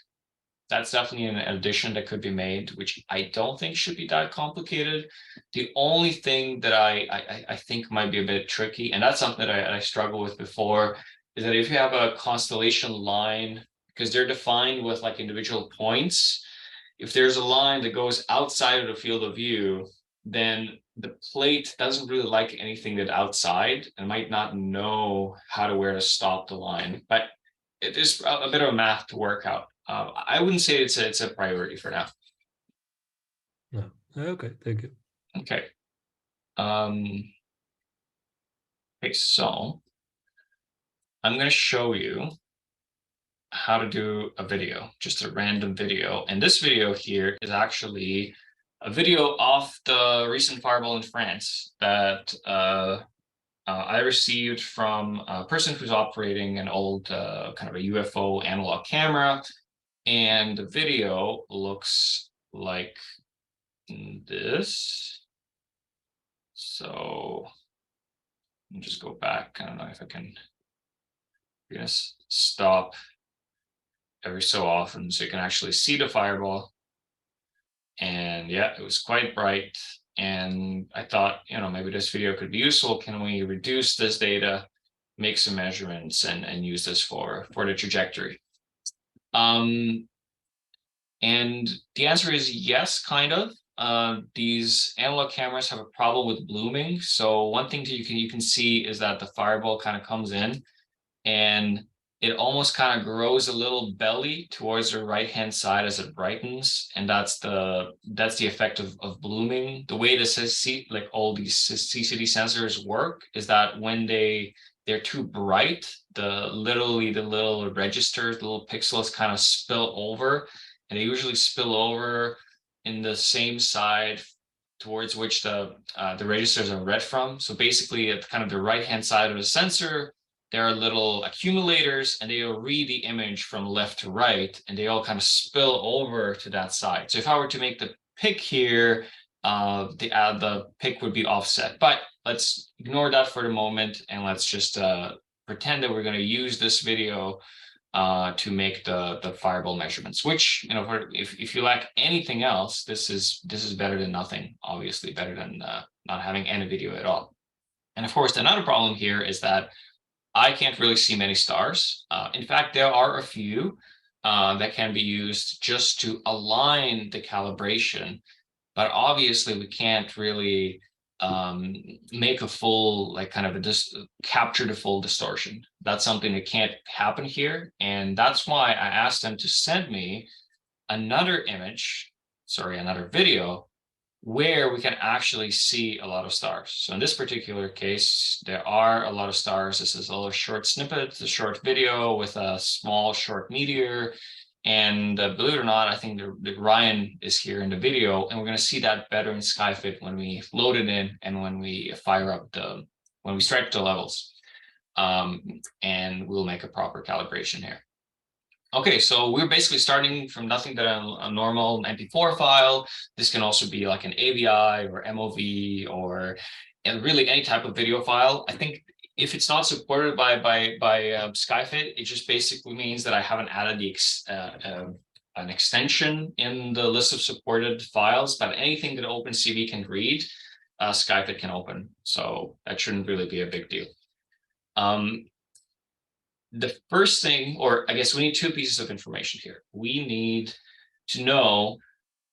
that's definitely an addition that could be made, which I don't think should be that complicated. The only thing that I think might be a bit tricky, and that's something that I struggled with before, is that if you have a constellation line, because they're defined with like individual points, if there's a line that goes outside of the field of view, then the plate doesn't really like anything that outside and might not know how to where to stop the line. But it is a bit of math to work out. I wouldn't say it's a priority for now. No. Okay, thank you. Okay. Okay, so I'm going to show you how to do a video, just a random video. And this video here is actually a video of the recent fireball in France that I received from a person who's operating an old kind of a UFO analog camera. And the video looks like this. So let me just go back. I don't know if I can. I'm gonna stop every so often so you can actually see the fireball. And yeah, it was quite bright. And I thought, you know, maybe this video could be useful. Can we reduce this data, make some measurements, and use this for the trajectory? And the answer is yes, kind of. These analog cameras have a problem with blooming. So one thing that you can see is that the fireball kind of comes in and it almost kind of grows a little belly towards the right-hand side as it brightens. And that's the effect of blooming. The way this like all these CCD sensors work is that when they're too bright, the little registers, the little pixels kind of spill over, and they usually spill over in the same side towards which the registers are read from. So basically at kind of the right-hand side of the sensor, there are little accumulators and they will read the image from left to right and they all kind of spill over to that side. So if I were to make the pick here, the pick would be offset, but let's ignore that for the moment. And let's just pretend that we're going to use this video to make the fireball measurements, which, you know, if you lack anything else, this is better than nothing, obviously better than not having any video at all. And of course, another problem here is that I can't really see many stars. In fact, there are a few that can be used just to align the calibration, but obviously we can't really make a full, like kind of capture the full distortion. That's something that can't happen here. And that's why I asked them to send me another video where we can actually see a lot of stars. So in this particular case, there are a lot of stars. This is a little short snippet, it's a short video with a small short meteor. And believe it or not, I think the Ryan is here in the video, and we're going to see that better in SkyFit when we load it in and when we fire up when we stretch the levels. And we'll make a proper calibration here. Okay, so we're basically starting from nothing but a normal MP4 file. This can also be like an AVI or MOV or really any type of video file. I think if it's not supported by SkyFit, it just basically means that I haven't added an extension in the list of supported files, but anything that OpenCV can read, SkyFit can open. So that shouldn't really be a big deal. The first thing, or I guess we need two pieces of information here. We need to know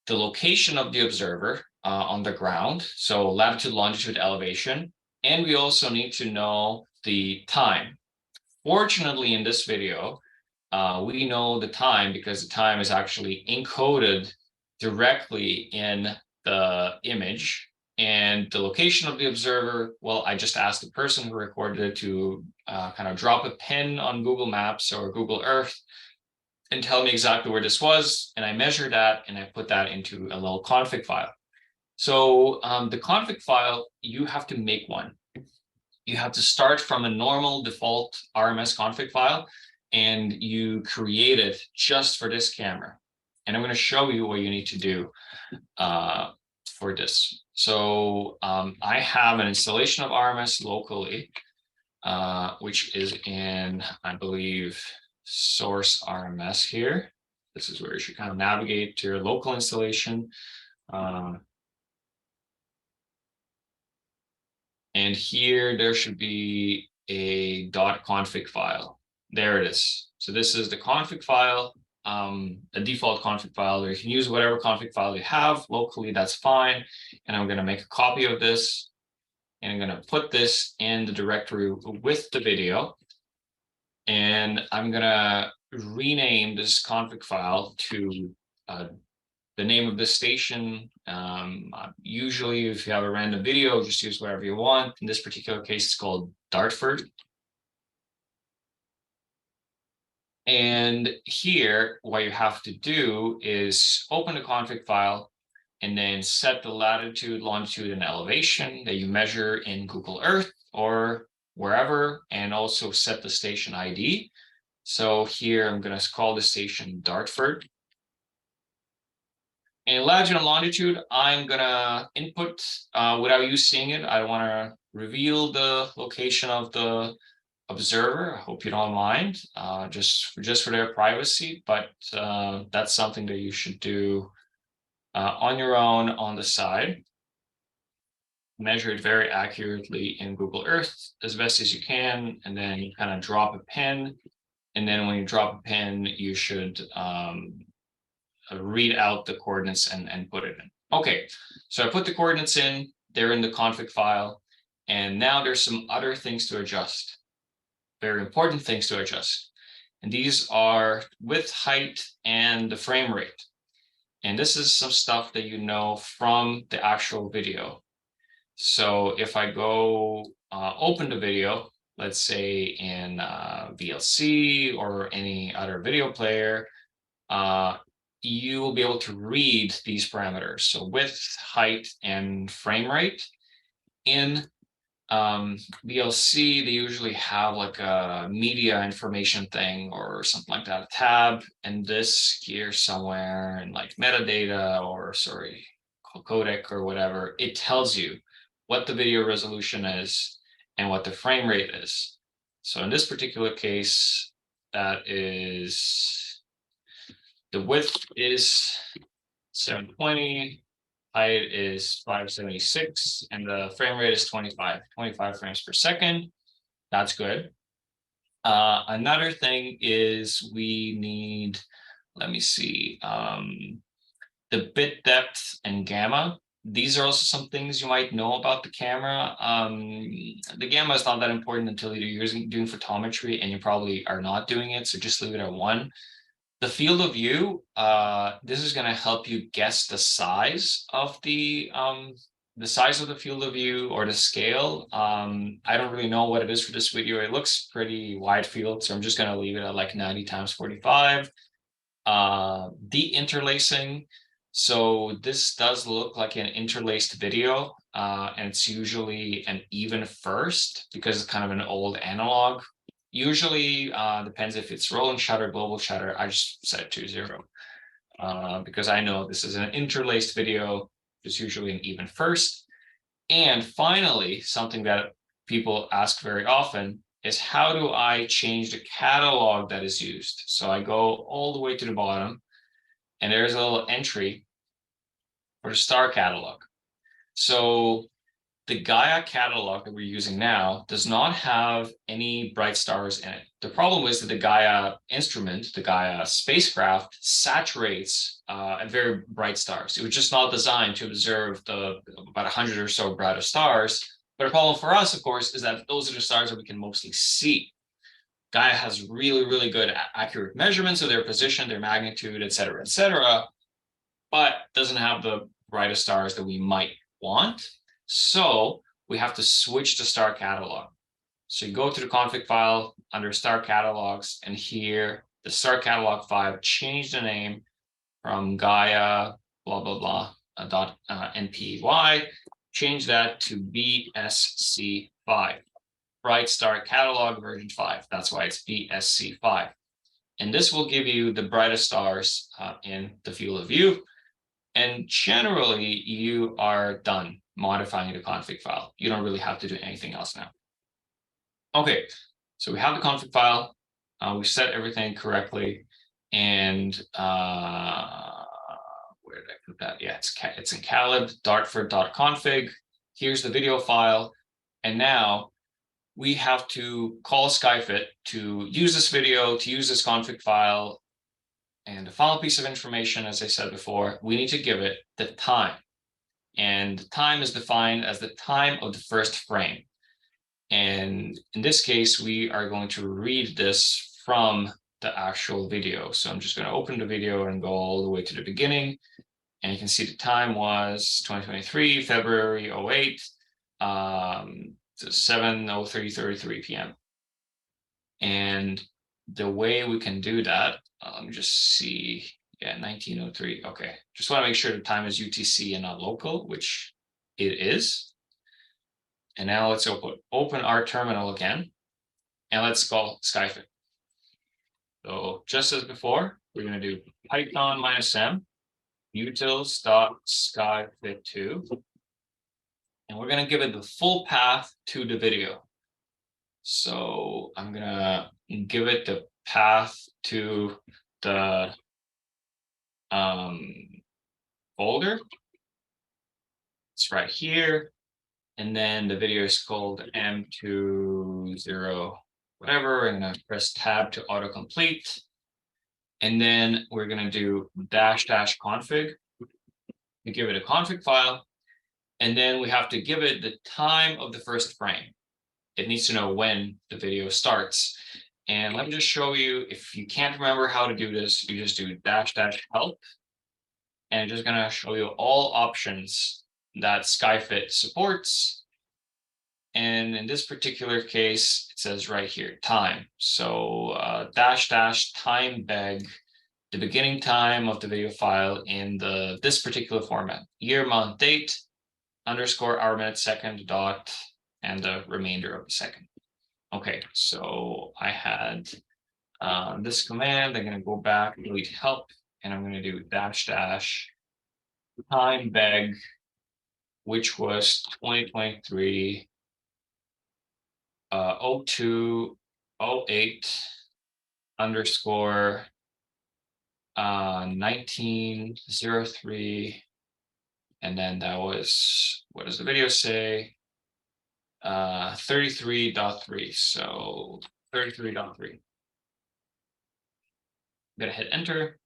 the location of the observer on the ground, so latitude, longitude, elevation, and we also need to know the time. Fortunately, in this video, we know the time because the time is actually encoded directly in the image. And the location of the observer, well, I just asked the person who recorded it to kind of drop a pin on Google Maps or Google Earth and tell me exactly where this was. And I measured that and I put that into a little config file. So the config file, you have to make one. You have to start from a normal default RMS config file and you create it just for this camera. And I'm going to show you what you need to do for this. So I have an installation of RMS locally, which is in, I believe, source RMS here. This is where you should kind of navigate to your local installation. And here there should be a .config file. There it is. So this is the config file, a default config file, or you can use whatever config file you have locally, that's fine. And I'm going to make a copy of this, and I'm going to put this in the directory with the video. And I'm going to rename this config file to the name of the station. Usually, if you have a random video, just use whatever you want. In this particular case, it's called Dartford. And here, what you have to do is open the config file and then set the latitude, longitude, and elevation that you measure in Google Earth or wherever, and also set the station ID. So here, I'm going to call the station Dartford. And latitude and longitude, I'm gonna input without you seeing it. I want to reveal the location of the observer. I hope you don't mind, just for their privacy. But that's something that you should do on your own on the side. Measure it very accurately in Google Earth as best as you can, and then you kind of drop a pin. And then when you drop a pin, you should read out the coordinates and put it in. Okay, so I put the coordinates in, they're in the config file, and now there's some other things to adjust, very important things to adjust. And these are width, height, and the frame rate. And this is some stuff that you know from the actual video. So if I go open the video, let's say in VLC or any other video player, you will be able to read these parameters. So width, height, and frame rate. In VLC, they usually have like a media information thing or something like that, a tab, and this here somewhere in like metadata or sorry, codec or whatever, it tells you what the video resolution is and what the frame rate is. So in this particular case, that is, the width is 720, height is 576, and the frame rate is 25 frames per second. That's good. Another thing is we need, let me see, the bit depth and gamma. These are also some things you might know about the camera. The gamma is not that important until you're doing photometry, and you probably are not doing it, so just leave it at 1. The field of view, this is going to help you guess the size of the field of view or the scale. I don't really know what it is for this video. It looks pretty wide field, so I'm just going to leave it at like 90 × 45. Deinterlacing. So this does look like an interlaced video, and it's usually an even first because it's kind of an old analog. Usually depends if it's rolling shutter, global shutter. I just set it to 0 because I know this is an interlaced video. It's usually an even first. And finally, something that people ask very often is how do I change the catalog that is used? So I go all the way to the bottom, and there's a little entry for the star catalog. So the Gaia catalog that we're using now does not have any bright stars in it. The problem is that the Gaia instrument, the Gaia spacecraft, saturates very bright stars. It was just not designed to observe the about 100 or so brightest stars. But the problem for us, of course, is that those are the stars that we can mostly see. Gaia has really, really good accurate measurements of their position, their magnitude, et cetera, but doesn't have the brightest stars that we might want. So we have to switch the star catalog. So you go to the config file under star catalogs, and here the star catalog 5, change the name from Gaia .npy, change that to BSC5, Bright Star Catalog version 5. That's why it's BSC5. And this will give you the brightest stars in the field of view. And generally, you are done modifying the config file. You don't really have to do anything else now. Okay, so we have the config file. We set everything correctly. And where did I put that? Yeah, it's in calib dartford.config. Here's the video file. And now we have to call SkyFit to use this video, to use this config file. And the final piece of information, as I said before, we need to give it the time. And the time is defined as the time of the first frame. And in this case, we are going to read this from the actual video. So I'm just going to open the video and go all the way to the beginning. And you can see the time was 2023, February 08, 7:03:33 p.m. And the way we can do that, let me just see. Yeah, 1903. Okay, just want to make sure the time is UTC and not local, which it is. And now let's open our terminal again, and let's call SkyFit. So just as before, we're going to do Python -m Utils.SkyFit2, and we're going to give it the full path to the video. So I'm going to give it the path to the folder. It's right here. And then the video is called M20 whatever. I'm going to press tab to autocomplete. And then we're going to do --config to give it a config file. And then we have to give it the time of the first frame. It needs to know when the video starts. And let me just show you, if you can't remember how to do this, you just do --help. And it's just going to show you all options that SkyFit supports. And in this particular case, it says right here, time. So --time beg, the beginning time of the video file in this particular format, year, month, date, _ hour, minute, second, dot, and the remainder of the second. Okay, so I had this command. I'm going to go back, delete help, and I'm going to do --time beg, which was 2023 02 08 _ 1903, and then that was, what does the video say? 33.3. So 33.3. I'm gonna hit enter.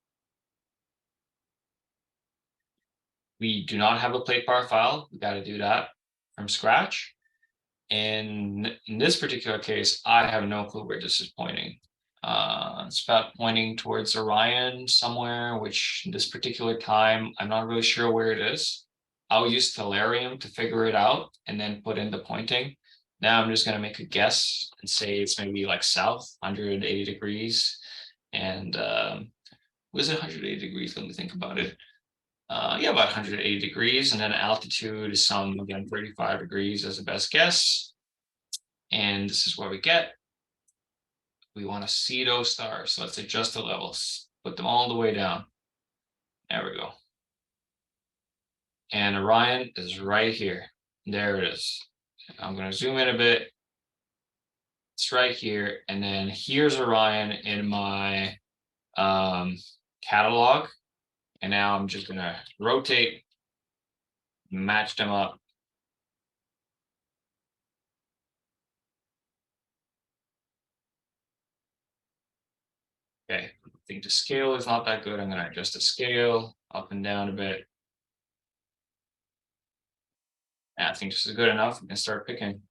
We do not have a platepar file. We got to do that from scratch. And in this particular case, I have no clue where this is pointing. It's about pointing towards Orion somewhere, which this particular time, I'm not really sure where it is. I'll use Stellarium to figure it out and then put in the pointing. Now I'm just going to make a guess and say it's maybe like south, 180 degrees. And was it 180 degrees? Let me think about it. Yeah, about 180 degrees. And then altitude is some, again, 35 degrees as a best guess. And this is what we get. We want to see those stars. So let's adjust the levels, put them all the way down. There we go. And Orion is right here. There it is. I'm going to zoom in a bit. It's right here. And then here's Orion in my catalog. And now I'm just going to rotate, match them up. Okay, I think the scale is not that good. I'm going to adjust the scale up and down a bit. I think this is good enough. We can start picking.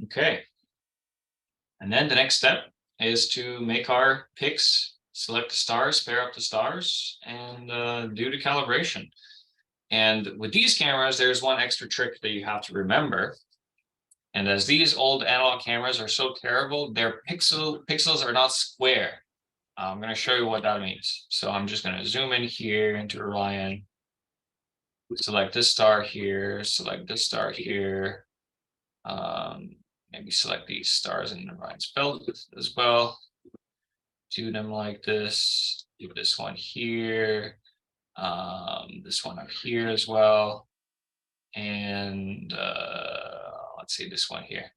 Okay. And then the next step is to make our picks, select the stars, pair up the stars, and do the calibration. And with these cameras, there's one extra trick that you have to remember. And as these old analog cameras are so terrible, their pixels are not square. I'm going to show you what that means. So I'm just going to zoom in here into Orion. Select this star here, select this star here. Maybe select these stars in Orion's belt as well. Do them like this. Do this one here. This one up here as well. And let's see this one here.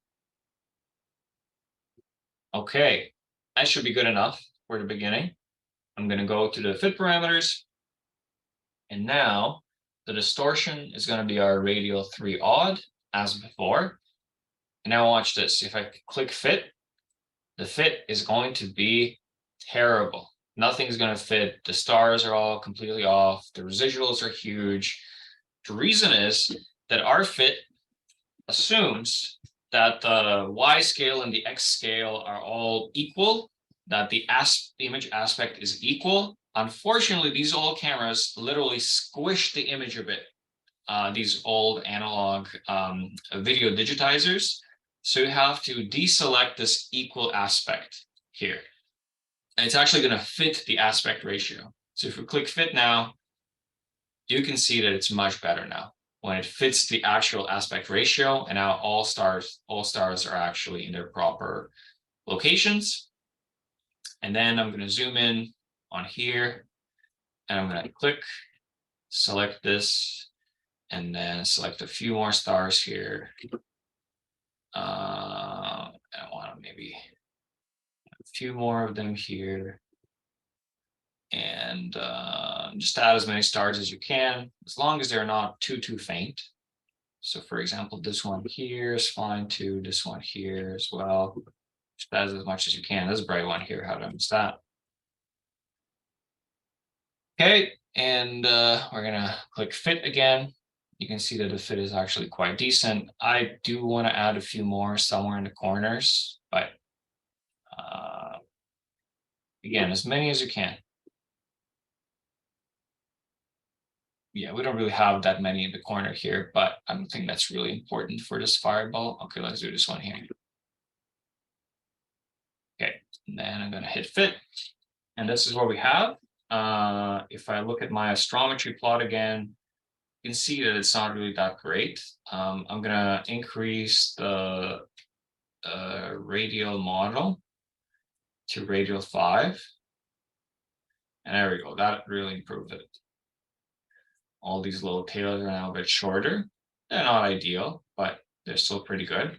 Okay, that should be good enough. for the beginning. I'm going to go to the fit parameters. And now the distortion is going to be our radial 3 odd as before. And now watch this. If I click fit, the fit is going to be terrible. Nothing's going to fit. The stars are all completely off. The residuals are huge. The reason is that our fit assumes that the Y scale and the X scale are all equal, that the image aspect is equal. Unfortunately, these old cameras literally squish the image a bit. These old analog video digitizers. So you have to deselect this equal aspect here. And it's actually going to fit the aspect ratio. So if we click fit now, you can see that it's much better now when it fits the actual aspect ratio. And now all stars are actually in their proper locations. And then I'm going to zoom in on here, and I'm going to click, select this, and then select a few more stars here. I want maybe a few more of them here, and just add as many stars as you can, as long as they're not too faint. So for example, this one here is fine too, this one here as well. Just add as much as you can. This bright one here, how did I miss that? Okay, and we're gonna click fit again. You can see that the fit is actually quite decent. I do want to add a few more somewhere in the corners, but again, as many as you can. Yeah, we don't really have that many in the corner here, but I don't think that's really important for this fireball. Okay, let's do this one here. Okay, and then I'm going to hit fit, and this is what we have. If I look at my astrometry plot again, you can see that it's not really that great. I'm going to increase the radial model to radial 5. And there we go. That really improved it. All these little tails are now a bit shorter. They're not ideal, but they're still pretty good.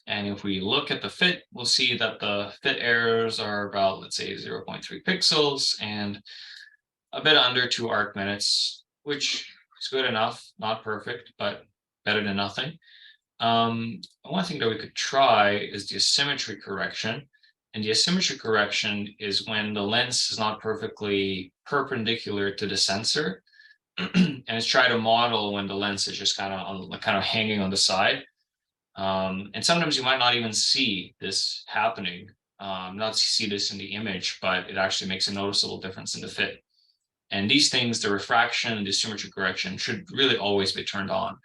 And if we look at the fit, we'll see that the fit errors are about, let's say, 0.3 pixels and a bit under 2 arc minutes, which is good enough. Not perfect, but better than nothing. One thing that we could try is the asymmetry correction. And the asymmetry correction is when the lens is not perfectly perpendicular to the sensor. And it's try to model when the lens is just kind of hanging on the side. And sometimes you might not even see this happening, not see this in the image, but it actually makes a noticeable difference in the fit. And these things, the refraction and the asymmetry correction, should really always be turned on.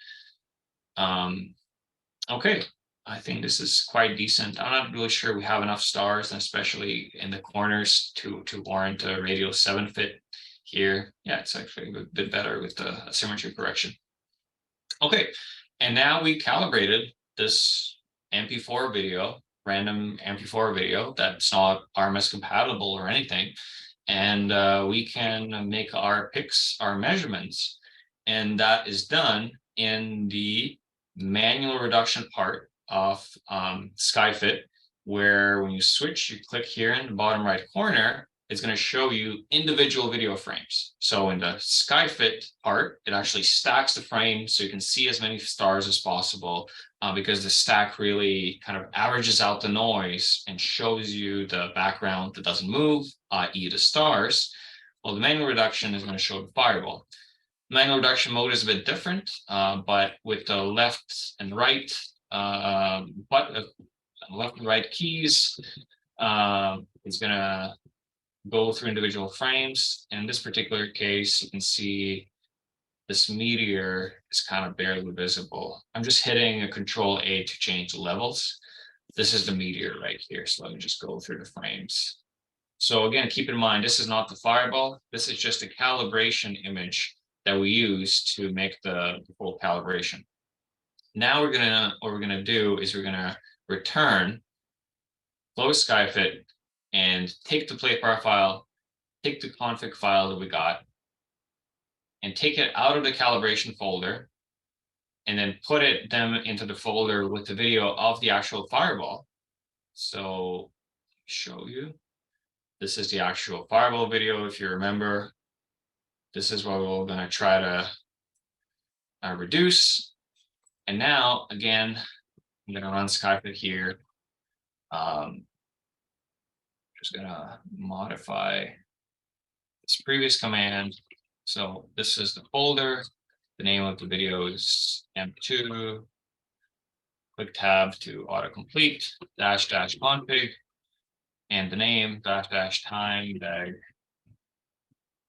Okay, I think this is quite decent. I'm not really sure we have enough stars, and especially in the corners, to warrant a radial 7 fit here. Yeah, it's actually a bit better with the asymmetry correction. Okay, and now we calibrated this MP4 video, random MP4 video that's not RMS compatible or anything. And we can make our picks, our measurements, and that is done in the manual reduction part of SkyFit, where when you switch, you click here in the bottom right corner, it's going to show you individual video frames. So in the SkyFit part, it actually stacks the frames so you can see as many stars as possible, because the stack really kind of averages out the noise and shows you the background that doesn't move, i.e. the stars. Well, the manual reduction is going to show the fireball. Manual reduction mode is a bit different, but with the left and right keys, it's going to go through individual frames. In this particular case, you can see this meteor is kind of barely visible. I'm just hitting a Control-A to change the levels. This is the meteor right here. So let me just go through the frames. So again, keep in mind, this is not the fireball. This is just a calibration image that we use to make the full calibration. Now what we're gonna do is we're gonna return, close SkyFit, and take the platepar file, take the config file that we got, and take it out of the calibration folder, and then put them into the folder with the video of the actual fireball. So show you. This is the actual fireball video, if you remember. This is what we're going to try to reduce. And now, again, I'm going to run SkyFit here. Just going to modify this previous command. So this is the folder. The name of the video is M2. Click tab to autocomplete, --config. And the name --time bag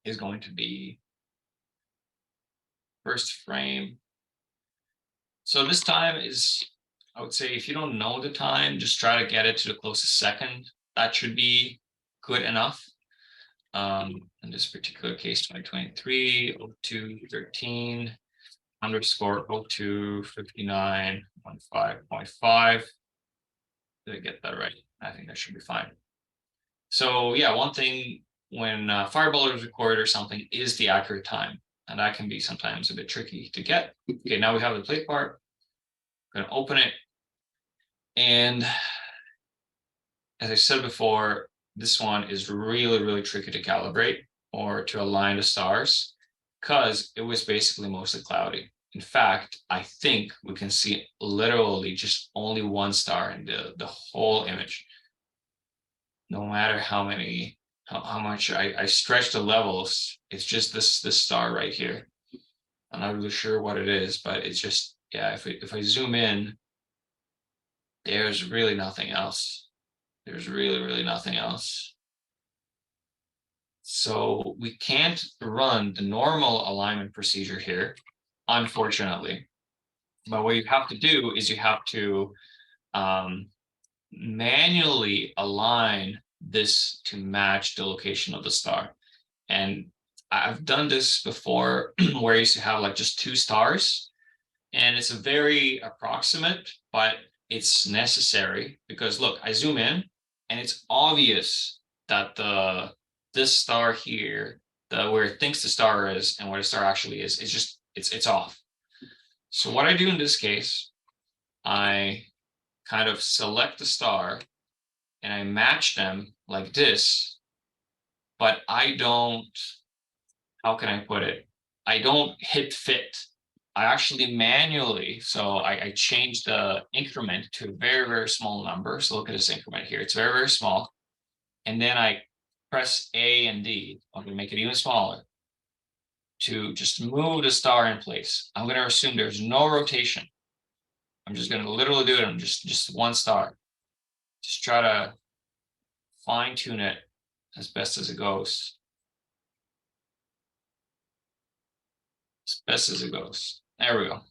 is going to be first frame. So this time is, I would say, if you don't know the time, just try to get it to the closest second. That should be good enough. In this particular case, 2023, 0213 _ 0259 15.5. Did I get that right? I think that should be fine. So yeah, one thing when fireball is recorded or something is the accurate time, and that can be sometimes a bit tricky to get. Okay, now we have the plate part. I'm gonna open it, and as I said before, this one is really, really tricky to calibrate or to align the stars because it was basically mostly cloudy. In fact, I think we can see literally just only one star in the whole image. No matter how much I stretch the levels, it's just this star right here. I'm not really sure what it is, but it's just, yeah, if I zoom in, there's really nothing else. There's really nothing else. So we can't run the normal alignment procedure here, unfortunately. But what you have to do is you have to manually align this to match the location of the star. And I've done this before where I used to have like just 2 stars, and it's a very approximate, but it's necessary because look, I zoom in and it's obvious that this star here, where it thinks the star is and what a star actually is just it's off. So what I do in this case, I kind of select the star and I match them like this, but I don't, how can I put it? I don't hit fit. I actually manually, so I change the increment to a very small number. So look at this increment here. It's very small. And then I press A and D. I'm going to make it even smaller to just move the star in place. I'm going to assume there's no rotation. I'm just going to literally do it on just one star. Just try to fine tune it as best as it goes. As best as it goes. There we go.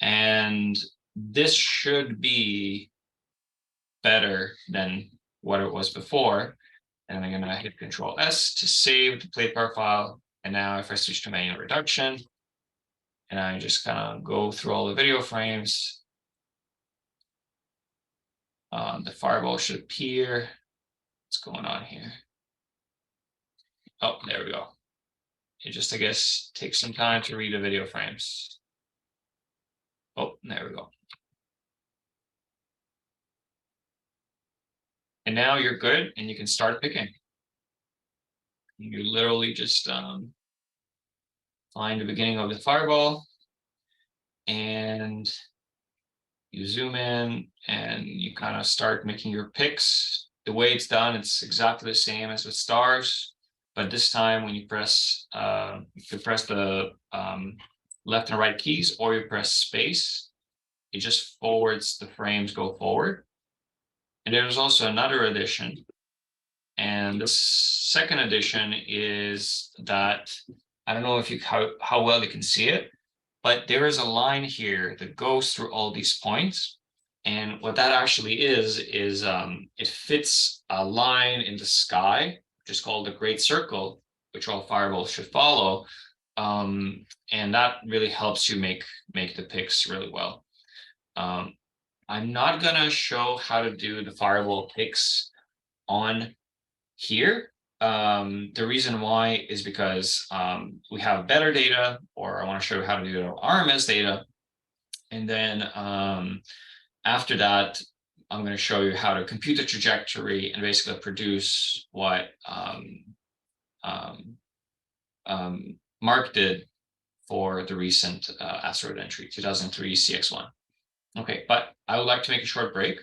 And this should be better than what it was before. And I'm going to hit Control S to save the platepar file. And now if I switch to manual reduction, and I just kind of go through all the video frames, the fireball should appear. What's going on here? Oh, there we go. It just, I guess, takes some time to read the video frames. Oh, there we go. And now you're good and you can start picking. You literally just find the beginning of the fireball and you zoom in and you kind of start making your picks. The way it's done, it's exactly the same as with stars, but this time when you press, you can press the left and right keys, or you press space, it just forwards the frames go forward. And there's also another addition. And the second addition is that, I don't know if you how well you can see it, but there is a line here that goes through all these points. And what that actually is it fits a line in the sky, which is called the Great Circle, which all fireballs should follow. And that really helps you make the picks really well. I'm not gonna show how to do the fireball picks on here. The reason why is because we have better data, or I want to show you how to do RMS data. And then after that, I'm going to show you how to compute the trajectory and basically produce what Mark did for the recent asteroid entry, 2003 CX1. Okay, but I would like to make a short break,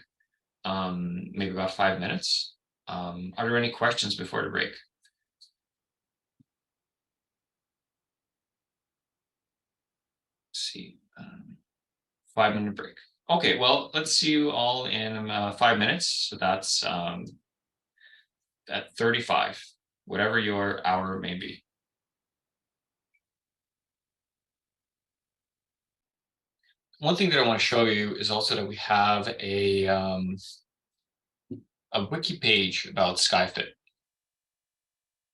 maybe about 5 minutes. Are there any questions before the break? Let's see, 5-minute break. Okay, well, let's see you all in 5 minutes. So that's at 35, whatever your hour may be. One thing that I want to show you is also that we have a wiki page about SkyFit.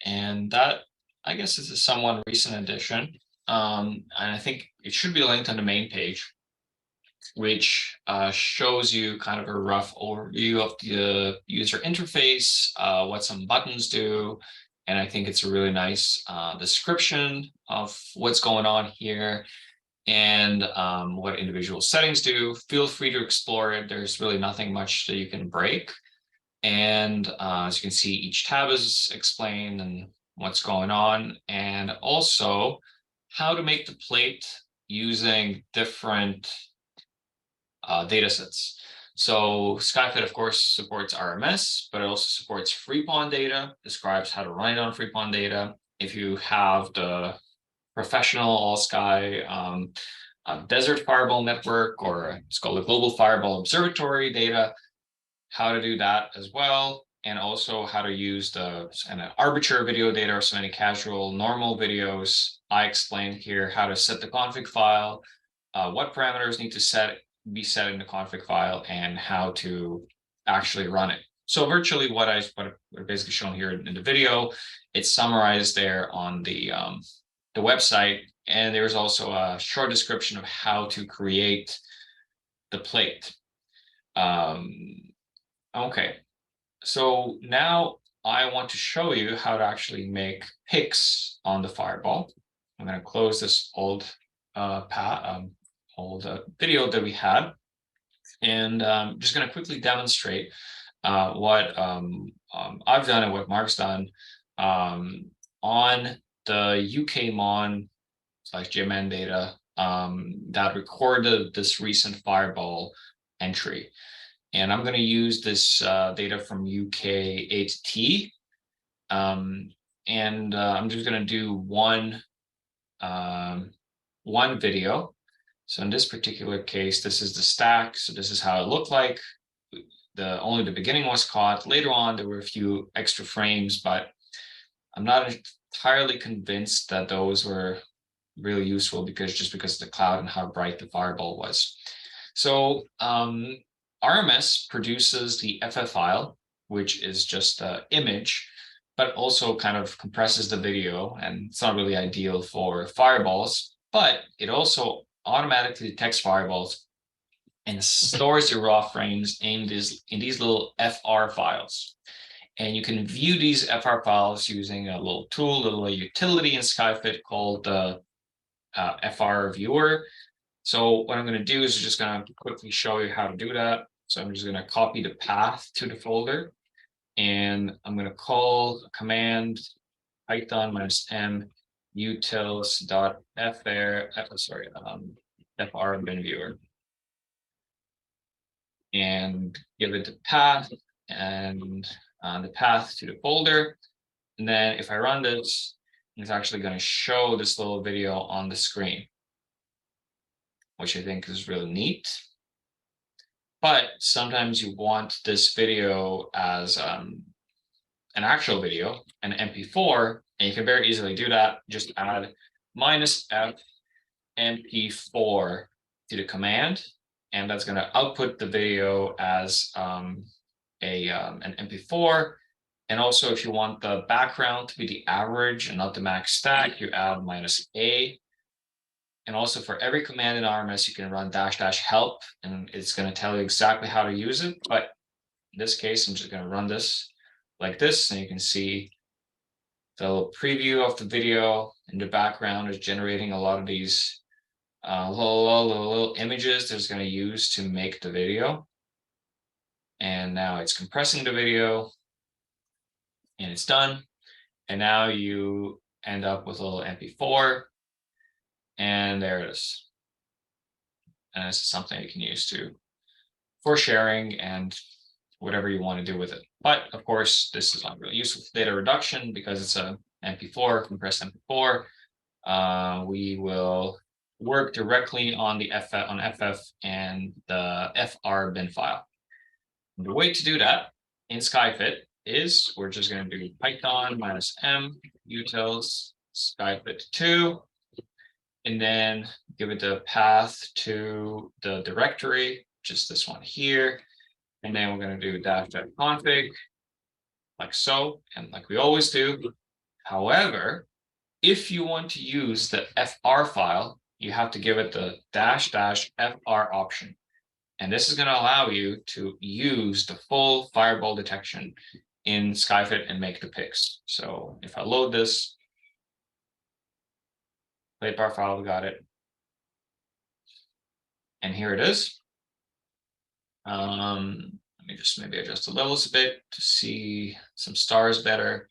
And that, I guess, is a somewhat recent addition. And I think it should be linked on the main page, which shows you kind of a rough overview of the user interface, what some buttons do. And I think it's a really nice description of what's going on here and what individual settings do. Feel free to explore it. There's really nothing much that you can break. And as you can see, each tab is explained and what's going on, and also how to make the plate using different data sets. So SkyFit, of course, supports RMS, but it also supports FreePond data, describes how to run it on FreePond data. If you have the professional all-sky desert fireball network, or it's called the Global Fireball Observatory data, how to do that as well, and also how to use the arbitrary video data or so many casual normal videos. I explained here how to set the config file, what parameters need to be set in the config file, and how to actually run it. So virtually what I've basically shown here in the video, it's summarized there on the website, and there's also a short description of how to create the plate. Okay, so now I want to show you how to actually make pics on the fireball. I'm going to close this old video that we had, and I'm just going to quickly demonstrate what I've done and what Mark's done on the UK mon/GMN data that recorded this recent fireball entry. And I'm going to use this data from UK 8T. And I'm just going to do one video. So in this particular case, this is the stack. So this is how it looked like. Only the beginning was caught. Later on, there were a few extra frames, but I'm not entirely convinced that those were really useful because of the cloud and how bright the fireball was. So RMS produces the FF file, which is just an image, but also kind of compresses the video, and it's not really ideal for fireballs, but it also automatically detects fireballs and stores the raw frames in these little FR files. And you can view these FR files using a little tool, a little utility in SkyFit called the FR viewer. So what I'm going to do is just going to quickly show you how to do that. So I'm just going to copy the path to the folder, and I'm going to call a command python -m utils.fr bin viewer, and give it the path and the path to the folder. And then if I run this, it's actually going to show this little video on the screen, which I think is really neat. But sometimes you want this video as an actual video, an MP4, and you can very easily do that. Just add -f MP4 to the command, and that's going to output the video as an MP4. And also, if you want the background to be the average and not the max stack, you add -a. And also for every command in RMS, you can run --help, and it's going to tell you exactly how to use it. But in this case, I'm just going to run this like this, and you can see the little preview of the video in the background is generating a lot of these little images that it's going to use to make the video. And now it's compressing the video, and it's done. And now you end up with a little MP4, and there it is. And this is something you can use for sharing and whatever you want to do with it. But of course, this is not really useful for data reduction because it's a MP4, compressed MP4. We will work directly on the FF and the FR bin file. The way to do that in SkyFit is we're just going to do Python -m utils SkyFit2, and then give it the path to the directory, just this one here. And then we're going to do -config, like so, and like we always do. However, if you want to use the FR file, you have to give it the --FR option. And this is going to allow you to use the full fireball detection in SkyFit and make the picks. So if I load this, platepar file, we got it. And here it is. Let me just maybe adjust the levels a bit to see some stars better.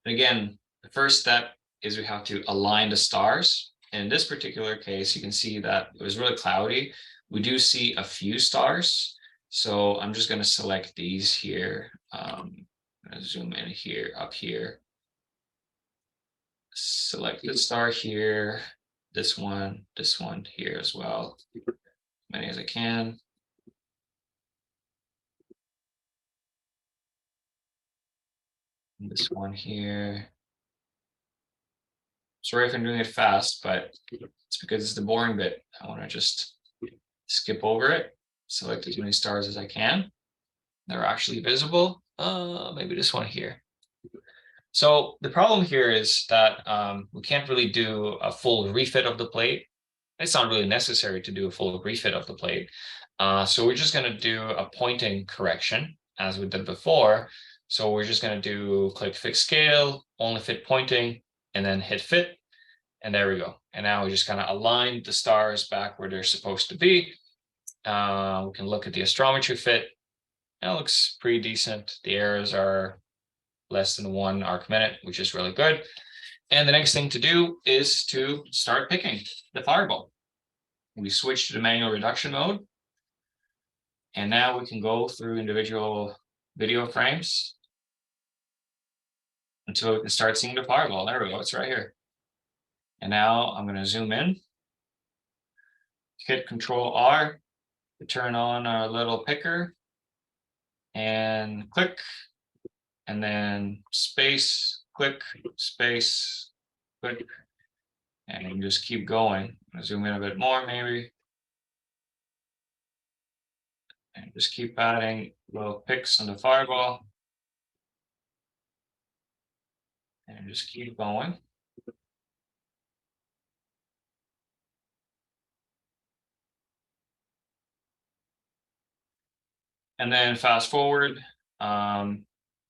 And again, the first step is we have to align the stars. In this particular case, you can see that it was really cloudy. We do see a few stars. So I'm just going to select these here. I'm going to zoom in here, up here. Select the star here, this one here as well. As many as I can. This one here. Sorry if I'm doing it fast, but it's because it's the boring bit. I want to just skip over it, select as many stars as I can. They're actually visible. Maybe this one here. So the problem here is that we can't really do a full refit of the plate. It's not really necessary to do a full refit of the plate. So we're just going to do a pointing correction as we did before. So we're just going to do click fix scale, only fit pointing, and then hit fit. And there we go. And now we just kind of align the stars back where they're supposed to be. We can look at the astrometry fit. It looks pretty decent. The errors are less than 1 arc minute, which is really good. And the next thing to do is to start picking the fireball. We switch to the manual reduction mode. And now we can go through individual video frames until we can start seeing the fireball. There we go, it's right here. And now I'm going to zoom in, hit Control R to turn on our little picker, and click, and then space, click, space, click, and you just keep going. I'm going to zoom in a bit more maybe. And just keep adding little picks on the fireball. And just keep going. And then fast forward,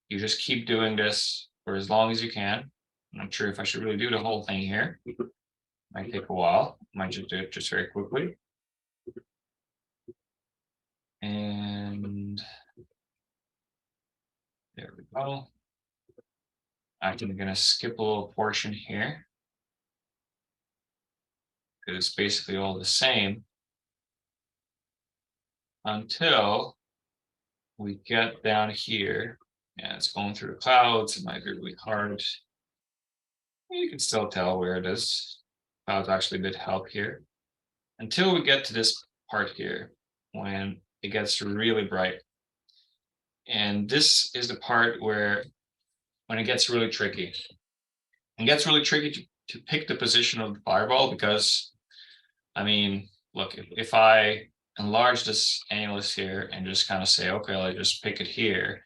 you just keep doing this for as long as you can. I'm not sure if I should really do the whole thing here. Might take a while. Might just do it just very quickly. And there we go. I'm going to skip a little portion here, because it's basically all the same until we get down here. Yeah, it's going through the clouds. It might be really hard. You can still tell where it is. Clouds actually did help here. Until we get to this part here, when it gets really bright. And this is the part where, when it gets really tricky. It gets really tricky to pick the position of the fireball, because, I mean, look, if I enlarge this annulus here and just kind of say, okay, I'll just pick it here,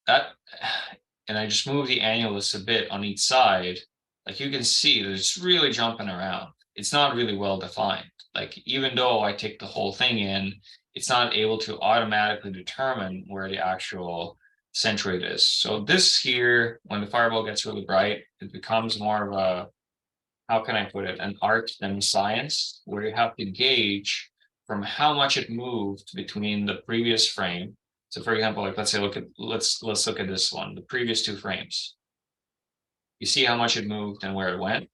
and I just move the annulus a bit on each side, like you can see that it's really jumping around. It's not really well defined. Like, even though I take the whole thing in, it's not able to automatically determine where the actual centroid is. So this here, when the fireball gets really bright, it becomes more of a, how can I put it, an art than science, where you have to gauge from how much it moved between the previous frame. So for example, like let's say let's look at this one, the previous 2 frames. You see how much it moved and where it went.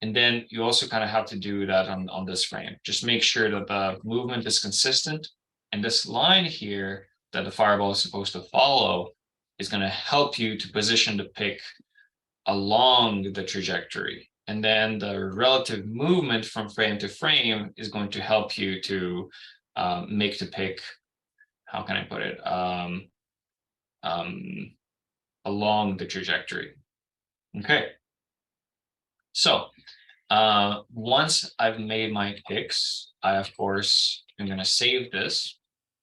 And then you also kind of have to do that on this frame. Just make sure that the movement is consistent. And this line here that the fireball is supposed to follow is going to help you to position the pick along the trajectory. And then the relative movement from frame to frame is going to help you to make the pick, how can I put it, along the trajectory. Okay. So once I've made my picks, I of course am going to save this.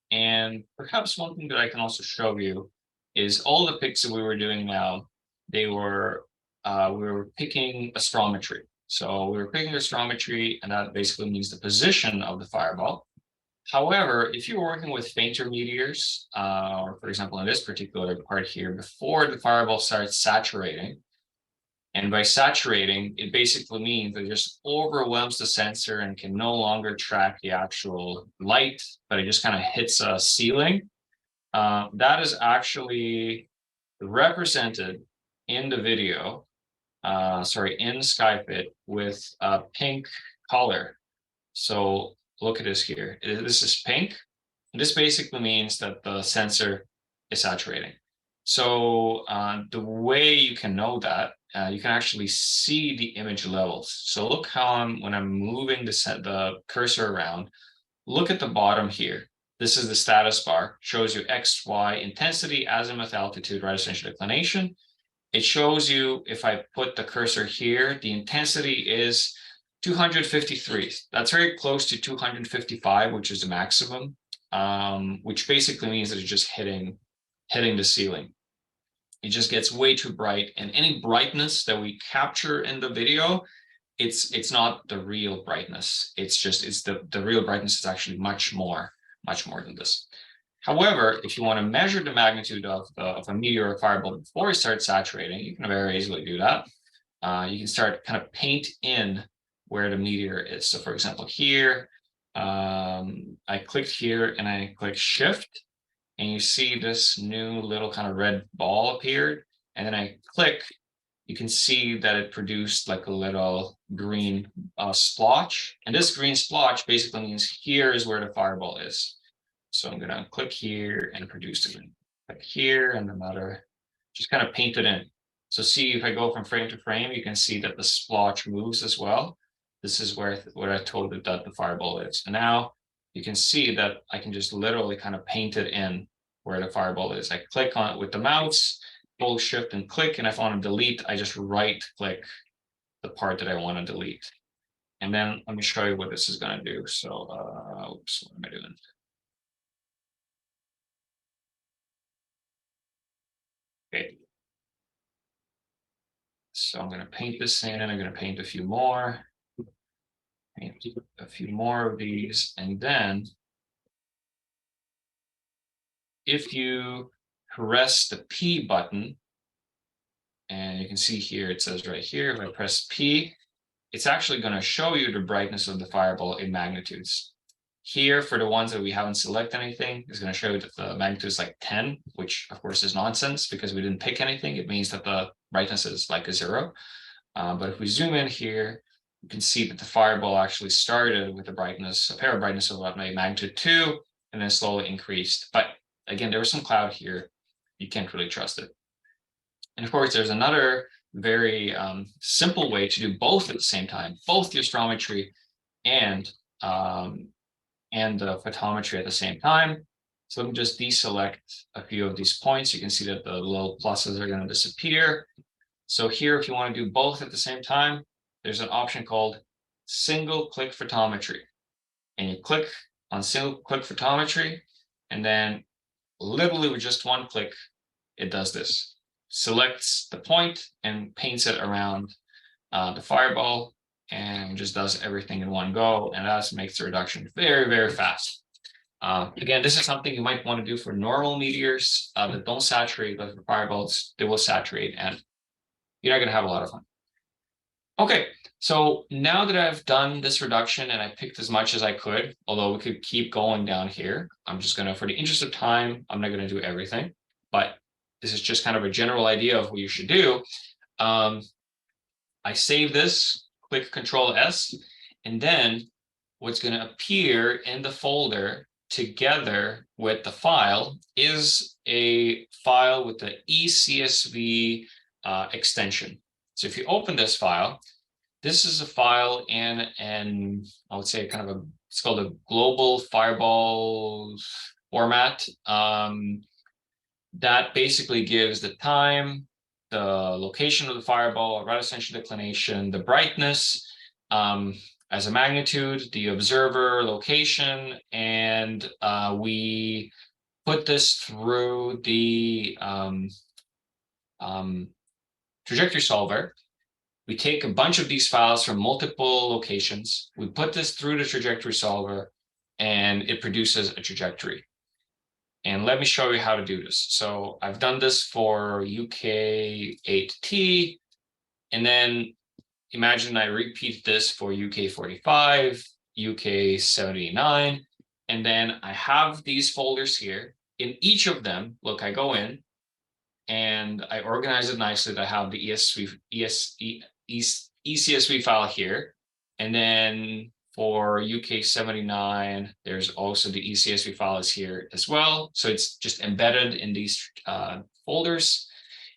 And perhaps one thing that I can also show you is all the picks that we were doing now, they were we were picking astrometry. So we were picking astrometry, and that basically means the position of the fireball. However, if you're working with fainter meteors, or for example, in this particular part here, before the fireball starts saturating, and by saturating, it basically means that it just overwhelms the sensor and can no longer track the actual light, but it just kind of hits a ceiling. That is actually represented in the video, in SkyFit with a pink color. So look at this here. This is pink. This basically means that the sensor is saturating. So the way you can know that, you can actually see the image levels. So look how when I'm moving the cursor around, look at the bottom here. This is the status bar, shows you X, Y, intensity, azimuth, altitude, right ascension, declination. It shows you, if I put the cursor here, the intensity is 253. That's very close to 255, which is the maximum, which basically means that it's just hitting the ceiling. It just gets way too bright, and any brightness that we capture in the video, it's not the real brightness. It's the real brightness is actually much more than this. However, if you want to measure the magnitude of a meteor or fireball before it starts saturating, you can very easily do that. You can start kind of paint in where the meteor is. So for example, here, I clicked here and I click Shift, and you see this new little kind of red ball appeared. And then I click, you can see that it produced like a little green splotch. And this green splotch basically means here is where the fireball is. So I'm going to click here and produce the green. Click here and another, just kind of paint it in. So see, if I go from frame to frame, you can see that the splotch moves as well. This is where I told it that the fireball is. And now you can see that I can just literally kind of paint it in where the fireball is. I click on it with the mouse, hold Shift and click, and if I want to delete, I just right click the part that I want to delete. And then let me show you what this is going to do. So, oops, what am I doing? Okay. So I'm going to paint this in, and I'm going to paint a few more. Paint a few more of these, and then if you press the P button, and you can see here, it says right here, if I press P, it's actually going to show you the brightness of the fireball in magnitudes. Here, for the ones that we haven't selected anything, it's going to show you that the magnitude is like 10, which of course is nonsense because we didn't pick anything. It means that the brightness is like a 0. But if we zoom in here, you can see that the fireball actually started with a brightness, a pair of brightness of about maybe magnitude 2, and then slowly increased. But again, there was some cloud here. You can't really trust it. And of course, there's another very simple way to do both at the same time, both the astrometry and the photometry at the same time. So let me just deselect a few of these points. You can see that the little pluses are going to disappear. So here, if you want to do both at the same time, there's an option called single click photometry. And you click on single click photometry, and then literally with just one click, it does this. Selects the point and paints it around the fireball, and just does everything in one go, and that makes the reduction very, very fast. Again, this is something you might want to do for normal meteors that don't saturate, but for fireballs, they will saturate, and you're not going to have a lot of fun. Okay, So now that I've done this reduction and I picked as much as I could, although we could keep going down here, I'm just gonna, for the interest of time, I'm not gonna do everything, but this is just kind of a general idea of what you should do. I save this, click Control S, and then what's gonna appear in the folder together with the file is a file with the ECSV extension. So if you open this file, this is a file in an, I would say kind of it's called a global fireball format that basically gives the time, the location of the fireball, right ascension declination, the brightness as a magnitude, the observer location, and we put this through the trajectory solver. We take a bunch of these files from multiple locations, we put this through the trajectory solver, and it produces a trajectory. And let me show you how to do this. So I've done this for UK 8T, and then imagine I repeat this for UK 45, UK 79, and then I have these folders here. In each of them, look, I go in and I organize it nicely. That I have the ECSV file here. And then for UK 79, there's also the ECSV files here as well. So it's just embedded in these folders.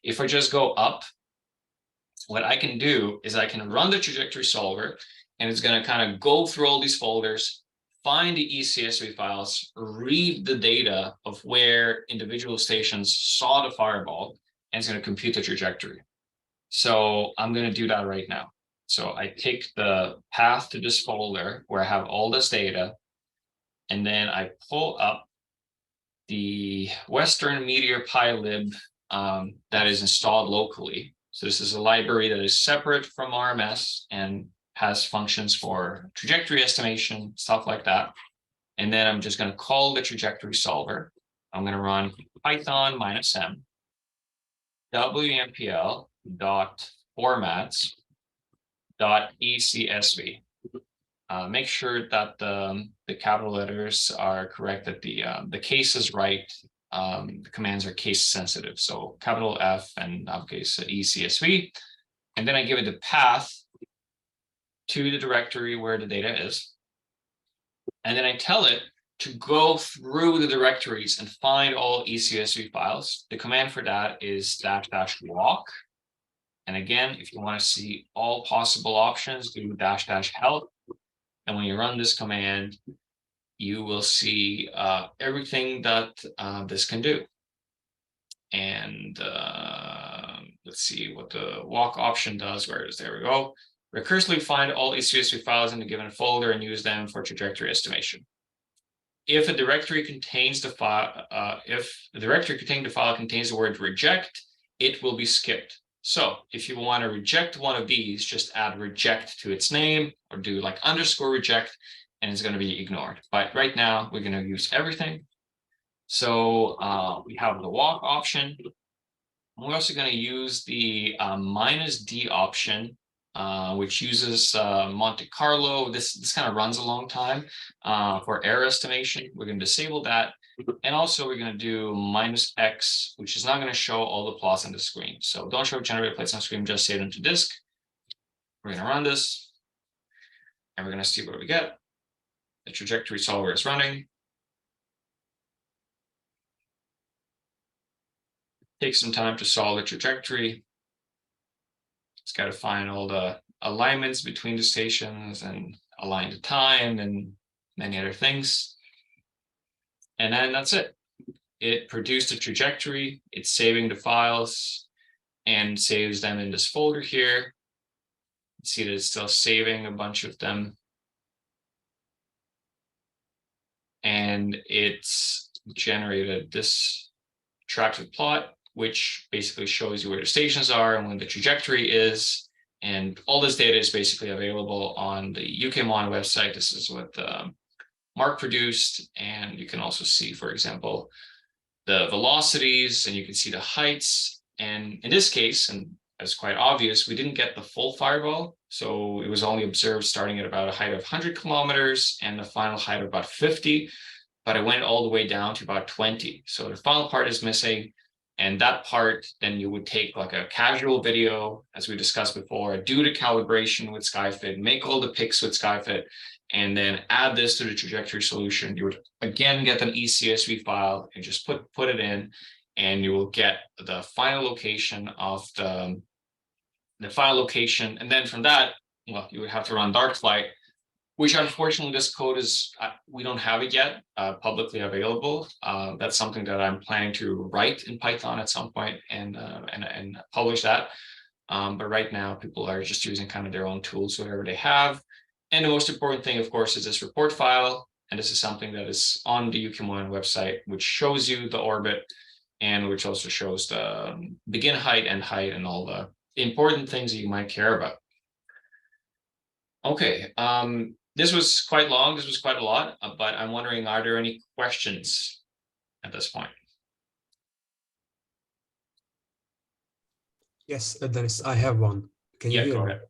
If I just go up, what I can do is I can run the trajectory solver, and it's going to kind of go through all these folders, find the ECSV files, read the data of where individual stations saw the fireball, and it's going to compute the trajectory. So I'm going to do that right now. So I take the path to this folder where I have all this data, and then I pull up the Western Meteor PyLib that is installed locally. So this is a library that is separate from RMS and has functions for trajectory estimation, stuff like that. And then I'm just going to call the trajectory solver. I'm going to run Python -m wmpl.Formats.ECSV. Make sure that the capital letters are correct, that the case is right. The commands are case sensitive, so capital F and uppercase ECSV, and then I give it the path to the directory where the data is, and then I tell it to go through the directories and find all ECSV files. The command for that is --walk, and again, if you want to see all possible options, do --help, and when you run this command, you will see everything that this can do. And let's see what the walk option does. Where is, there we go. Recursively find all ECSV files in the given folder and use them for trajectory estimation. If a directory contains the file, if the directory containing the file contains the word reject, it will be skipped. So if you want to reject one of these, just add reject to its name or do like _reject, and it's going to be ignored. But right now we're going to use everything. So we have the walk option. We're also going to use the -d option, which uses Monte Carlo. This kind of runs a long time for error estimation. We're going to disable that. And also we're going to do -x, which is not going to show all the plots on the screen. So don't show generated plates on screen, just save them to disk. We're going to run this, and we're going to see what we get. The trajectory solver is running. Take some time to solve the trajectory. It's got to find all the alignments between the stations and align the time and many other things. And then that's it. It produced a trajectory. It's saving the files and saves them in this folder here. You see that it's still saving a bunch of them. And it's generated this attractive plot, which basically shows you where the stations are and when the trajectory is. And all this data is basically available on the UKMON website. This is what Mark produced. And you can also see, for example, the velocities, and you can see the heights. And in this case, and as quite obvious, we didn't get the full fireball. So it was only observed starting at about a height of 100 kilometers and the final height of about 50, but it went all the way down to about 20. So the final part is missing. And that part, then you would take like a casual video, as we discussed before, do the calibration with SkyFit, make all the picks with SkyFit, and then add this to the trajectory solution. You would again get an ECSV file and just put it in, and you will get the final location of the final location. And then from that, well, you would have to run darkflight, which unfortunately this code is, we don't have it yet publicly available. That's something that I'm planning to write in Python at some point and publish that. But right now people are just using kind of their own tools, whatever they have. And the most important thing, of course, is this report file. And this is something that is on the UKMON website, which shows you the orbit and which also shows the begin height, end height, and all the important things that you might care about. Okay, this was quite long. This was quite a lot, but I'm wondering, are there any questions at this point? Yes, Dennis, I have one. Can you hear go me? ahead.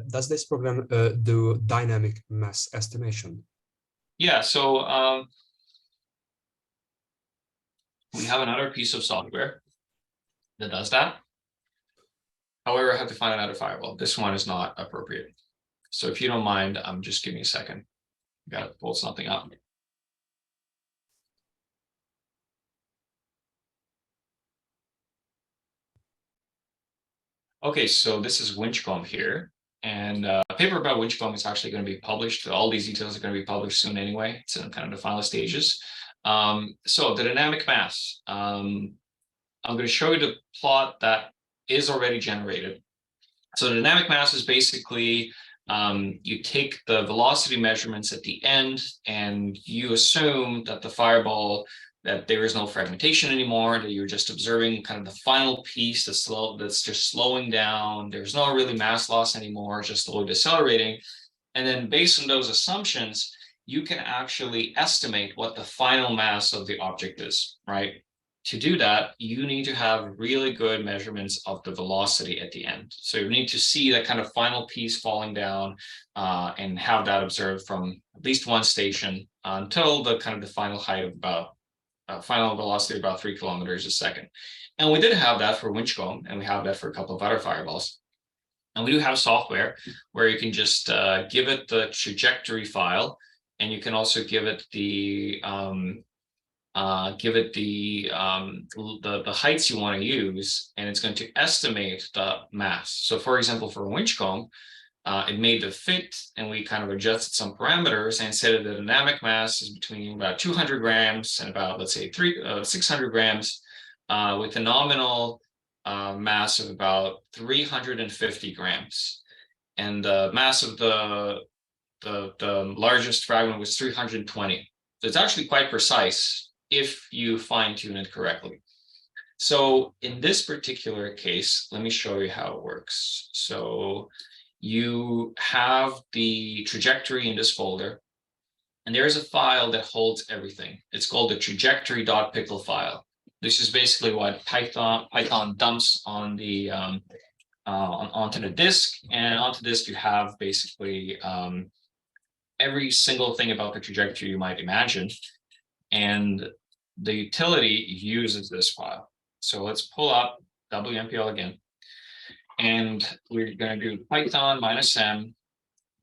Does this program do dynamic mass estimation? Yeah, so we have another piece of software that does that. However, I have to find another firewall. This one is not appropriate. So if you don't mind, just give me a second. Got to pull something up. Okay, so this is Winchcombe here. And a paper about Winchcombe is actually going to be published. All these details are going to be published soon anyway. It's in kind of the final stages. So the dynamic mass. I'm going to show you the plot that is already generated. So the dynamic mass is basically you take the velocity measurements at the end and you assume that the fireball, that there is no fragmentation anymore, that you're just observing kind of the final piece that's just slowing down. There's no really mass loss anymore, just slowly decelerating. And then based on those assumptions, you can actually estimate what the final mass of the object is, right? To do that, you need to have really good measurements of the velocity at the end. So you need to see that kind of final piece falling down and have that observed from at least one station until the kind of the final height of about final velocity of about 3 kilometers a second. And we did have that for Winchcombe, and we have that for a couple of other fireballs. And we do have software where you can just give it the trajectory file, and you can also give it the heights you want to use, and it's going to estimate the mass. So for example, for Winchcombe, it made the fit, and we kind of adjusted some parameters and said that the dynamic mass is between about 200 grams and about, let's say, 600 grams, with a nominal mass of about 350 grams. And the mass of the largest fragment was 320. So it's actually quite precise if you fine-tune it correctly. So in this particular case, let me show you how it works. So you have the trajectory in this folder, and there is a file that holds everything. It's called the trajectory.pickle file. This is basically what Python dumps on the onto the disk, and onto this you have basically every single thing about the trajectory you might imagine, and the utility uses this file. So let's pull up WMPL again, and we're going to do Python -m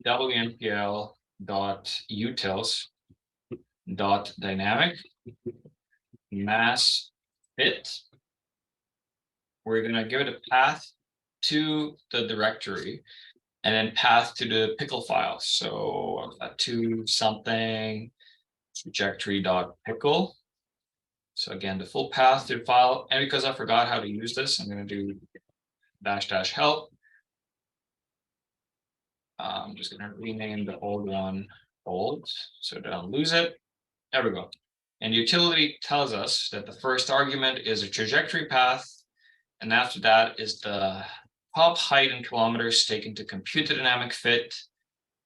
wmpl.Utils.DynamicMassFit. We're going to give it a path to the directory, and then path to the pickle file. So to something trajectory.pickle. So again, the full path to the file. And because I forgot how to use this, I'm going to do --help. I'm just going to rename the old one old so that I don't lose it. There we go. And utility tells us that the first argument is a trajectory path, and after that is the top height in kilometers taken to compute the dynamic fit.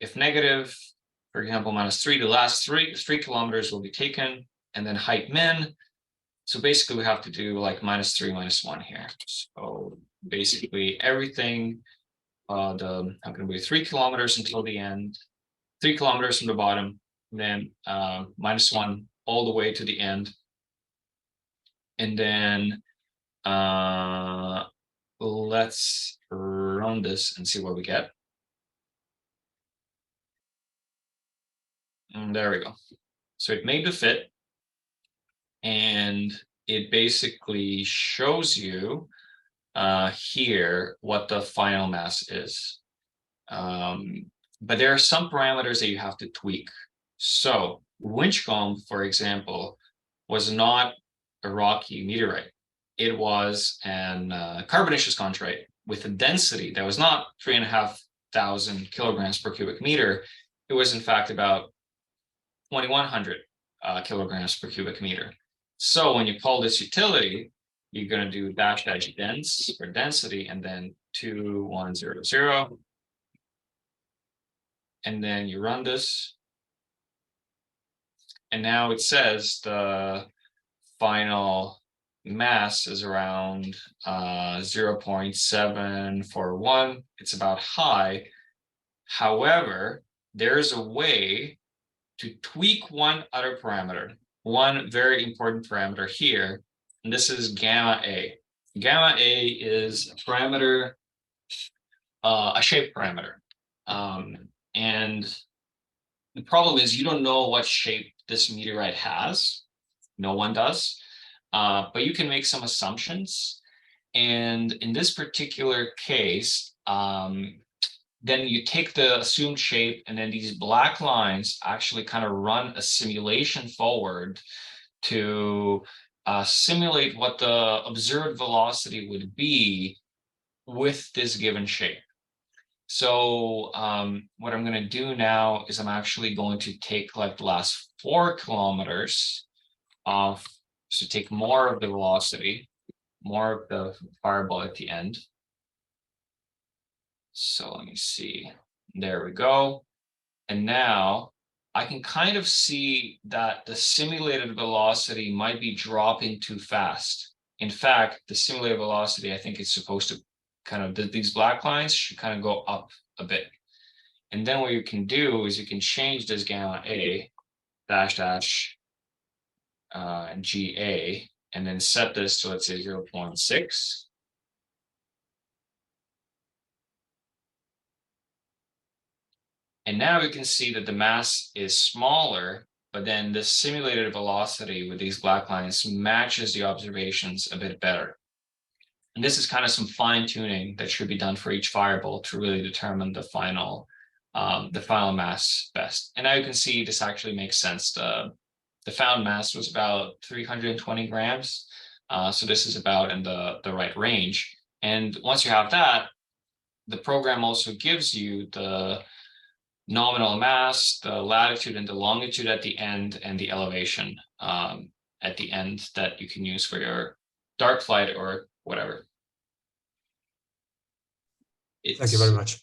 If negative, for example, -3, the last three kilometers will be taken, and then height min. So basically we have to do like -3, -1 here. So basically everything. I'm going to be 3 kilometers until the end, 3 kilometers from the bottom, and then -1 all the way to the end. And then let's run this and see what we get. And there we go. So it made the fit, and it basically shows you here what the final mass is. But there are some parameters that you have to tweak. So Winchcombe, for example, was not a rocky meteorite. It was an carbonaceous chondrite with a density that was not 3,500 kilograms per cubic meter. It was in fact about 2,100 kilograms per cubic meter. So when you call this utility, you're going to do --dense for density, and then 2100. And then you run this. And now it says the final mass is around 0.741. It's about high. However, there's a way to tweak one other parameter, one very important parameter here, and this is gamma A. Gamma A is a parameter, a shape parameter. And the problem is you don't know what shape this meteorite has. No one does. But you can make some assumptions. And in this particular case, then you take the assumed shape, and then these black lines actually kind of run a simulation forward to simulate what the observed velocity would be with this given shape. So what I'm going to do now is I'm actually going to take like the last 4 kilometers off, so take more of the velocity, more of the fireball at the end. So let me see. There we go. And now I can kind of see that the simulated velocity might be dropping too fast. In fact, the simulated velocity, I think, is supposed to kind of, these black lines should kind of go up a bit. And then what you can do is you can change this gamma A GA, and then set this to, let's say, 0.6. And now we can see that the mass is smaller, but then the simulated velocity with these black lines matches the observations a bit better. And this is kind of some fine tuning that should be done for each fireball to really determine the final mass best. And now you can see this actually makes sense. The found mass was about 320 grams. So this is about in the right range. And once you have that, the program also gives you the nominal mass, the latitude and the longitude at the end, and the elevation at the end that you can use for your dark flight or whatever. Thank you very much.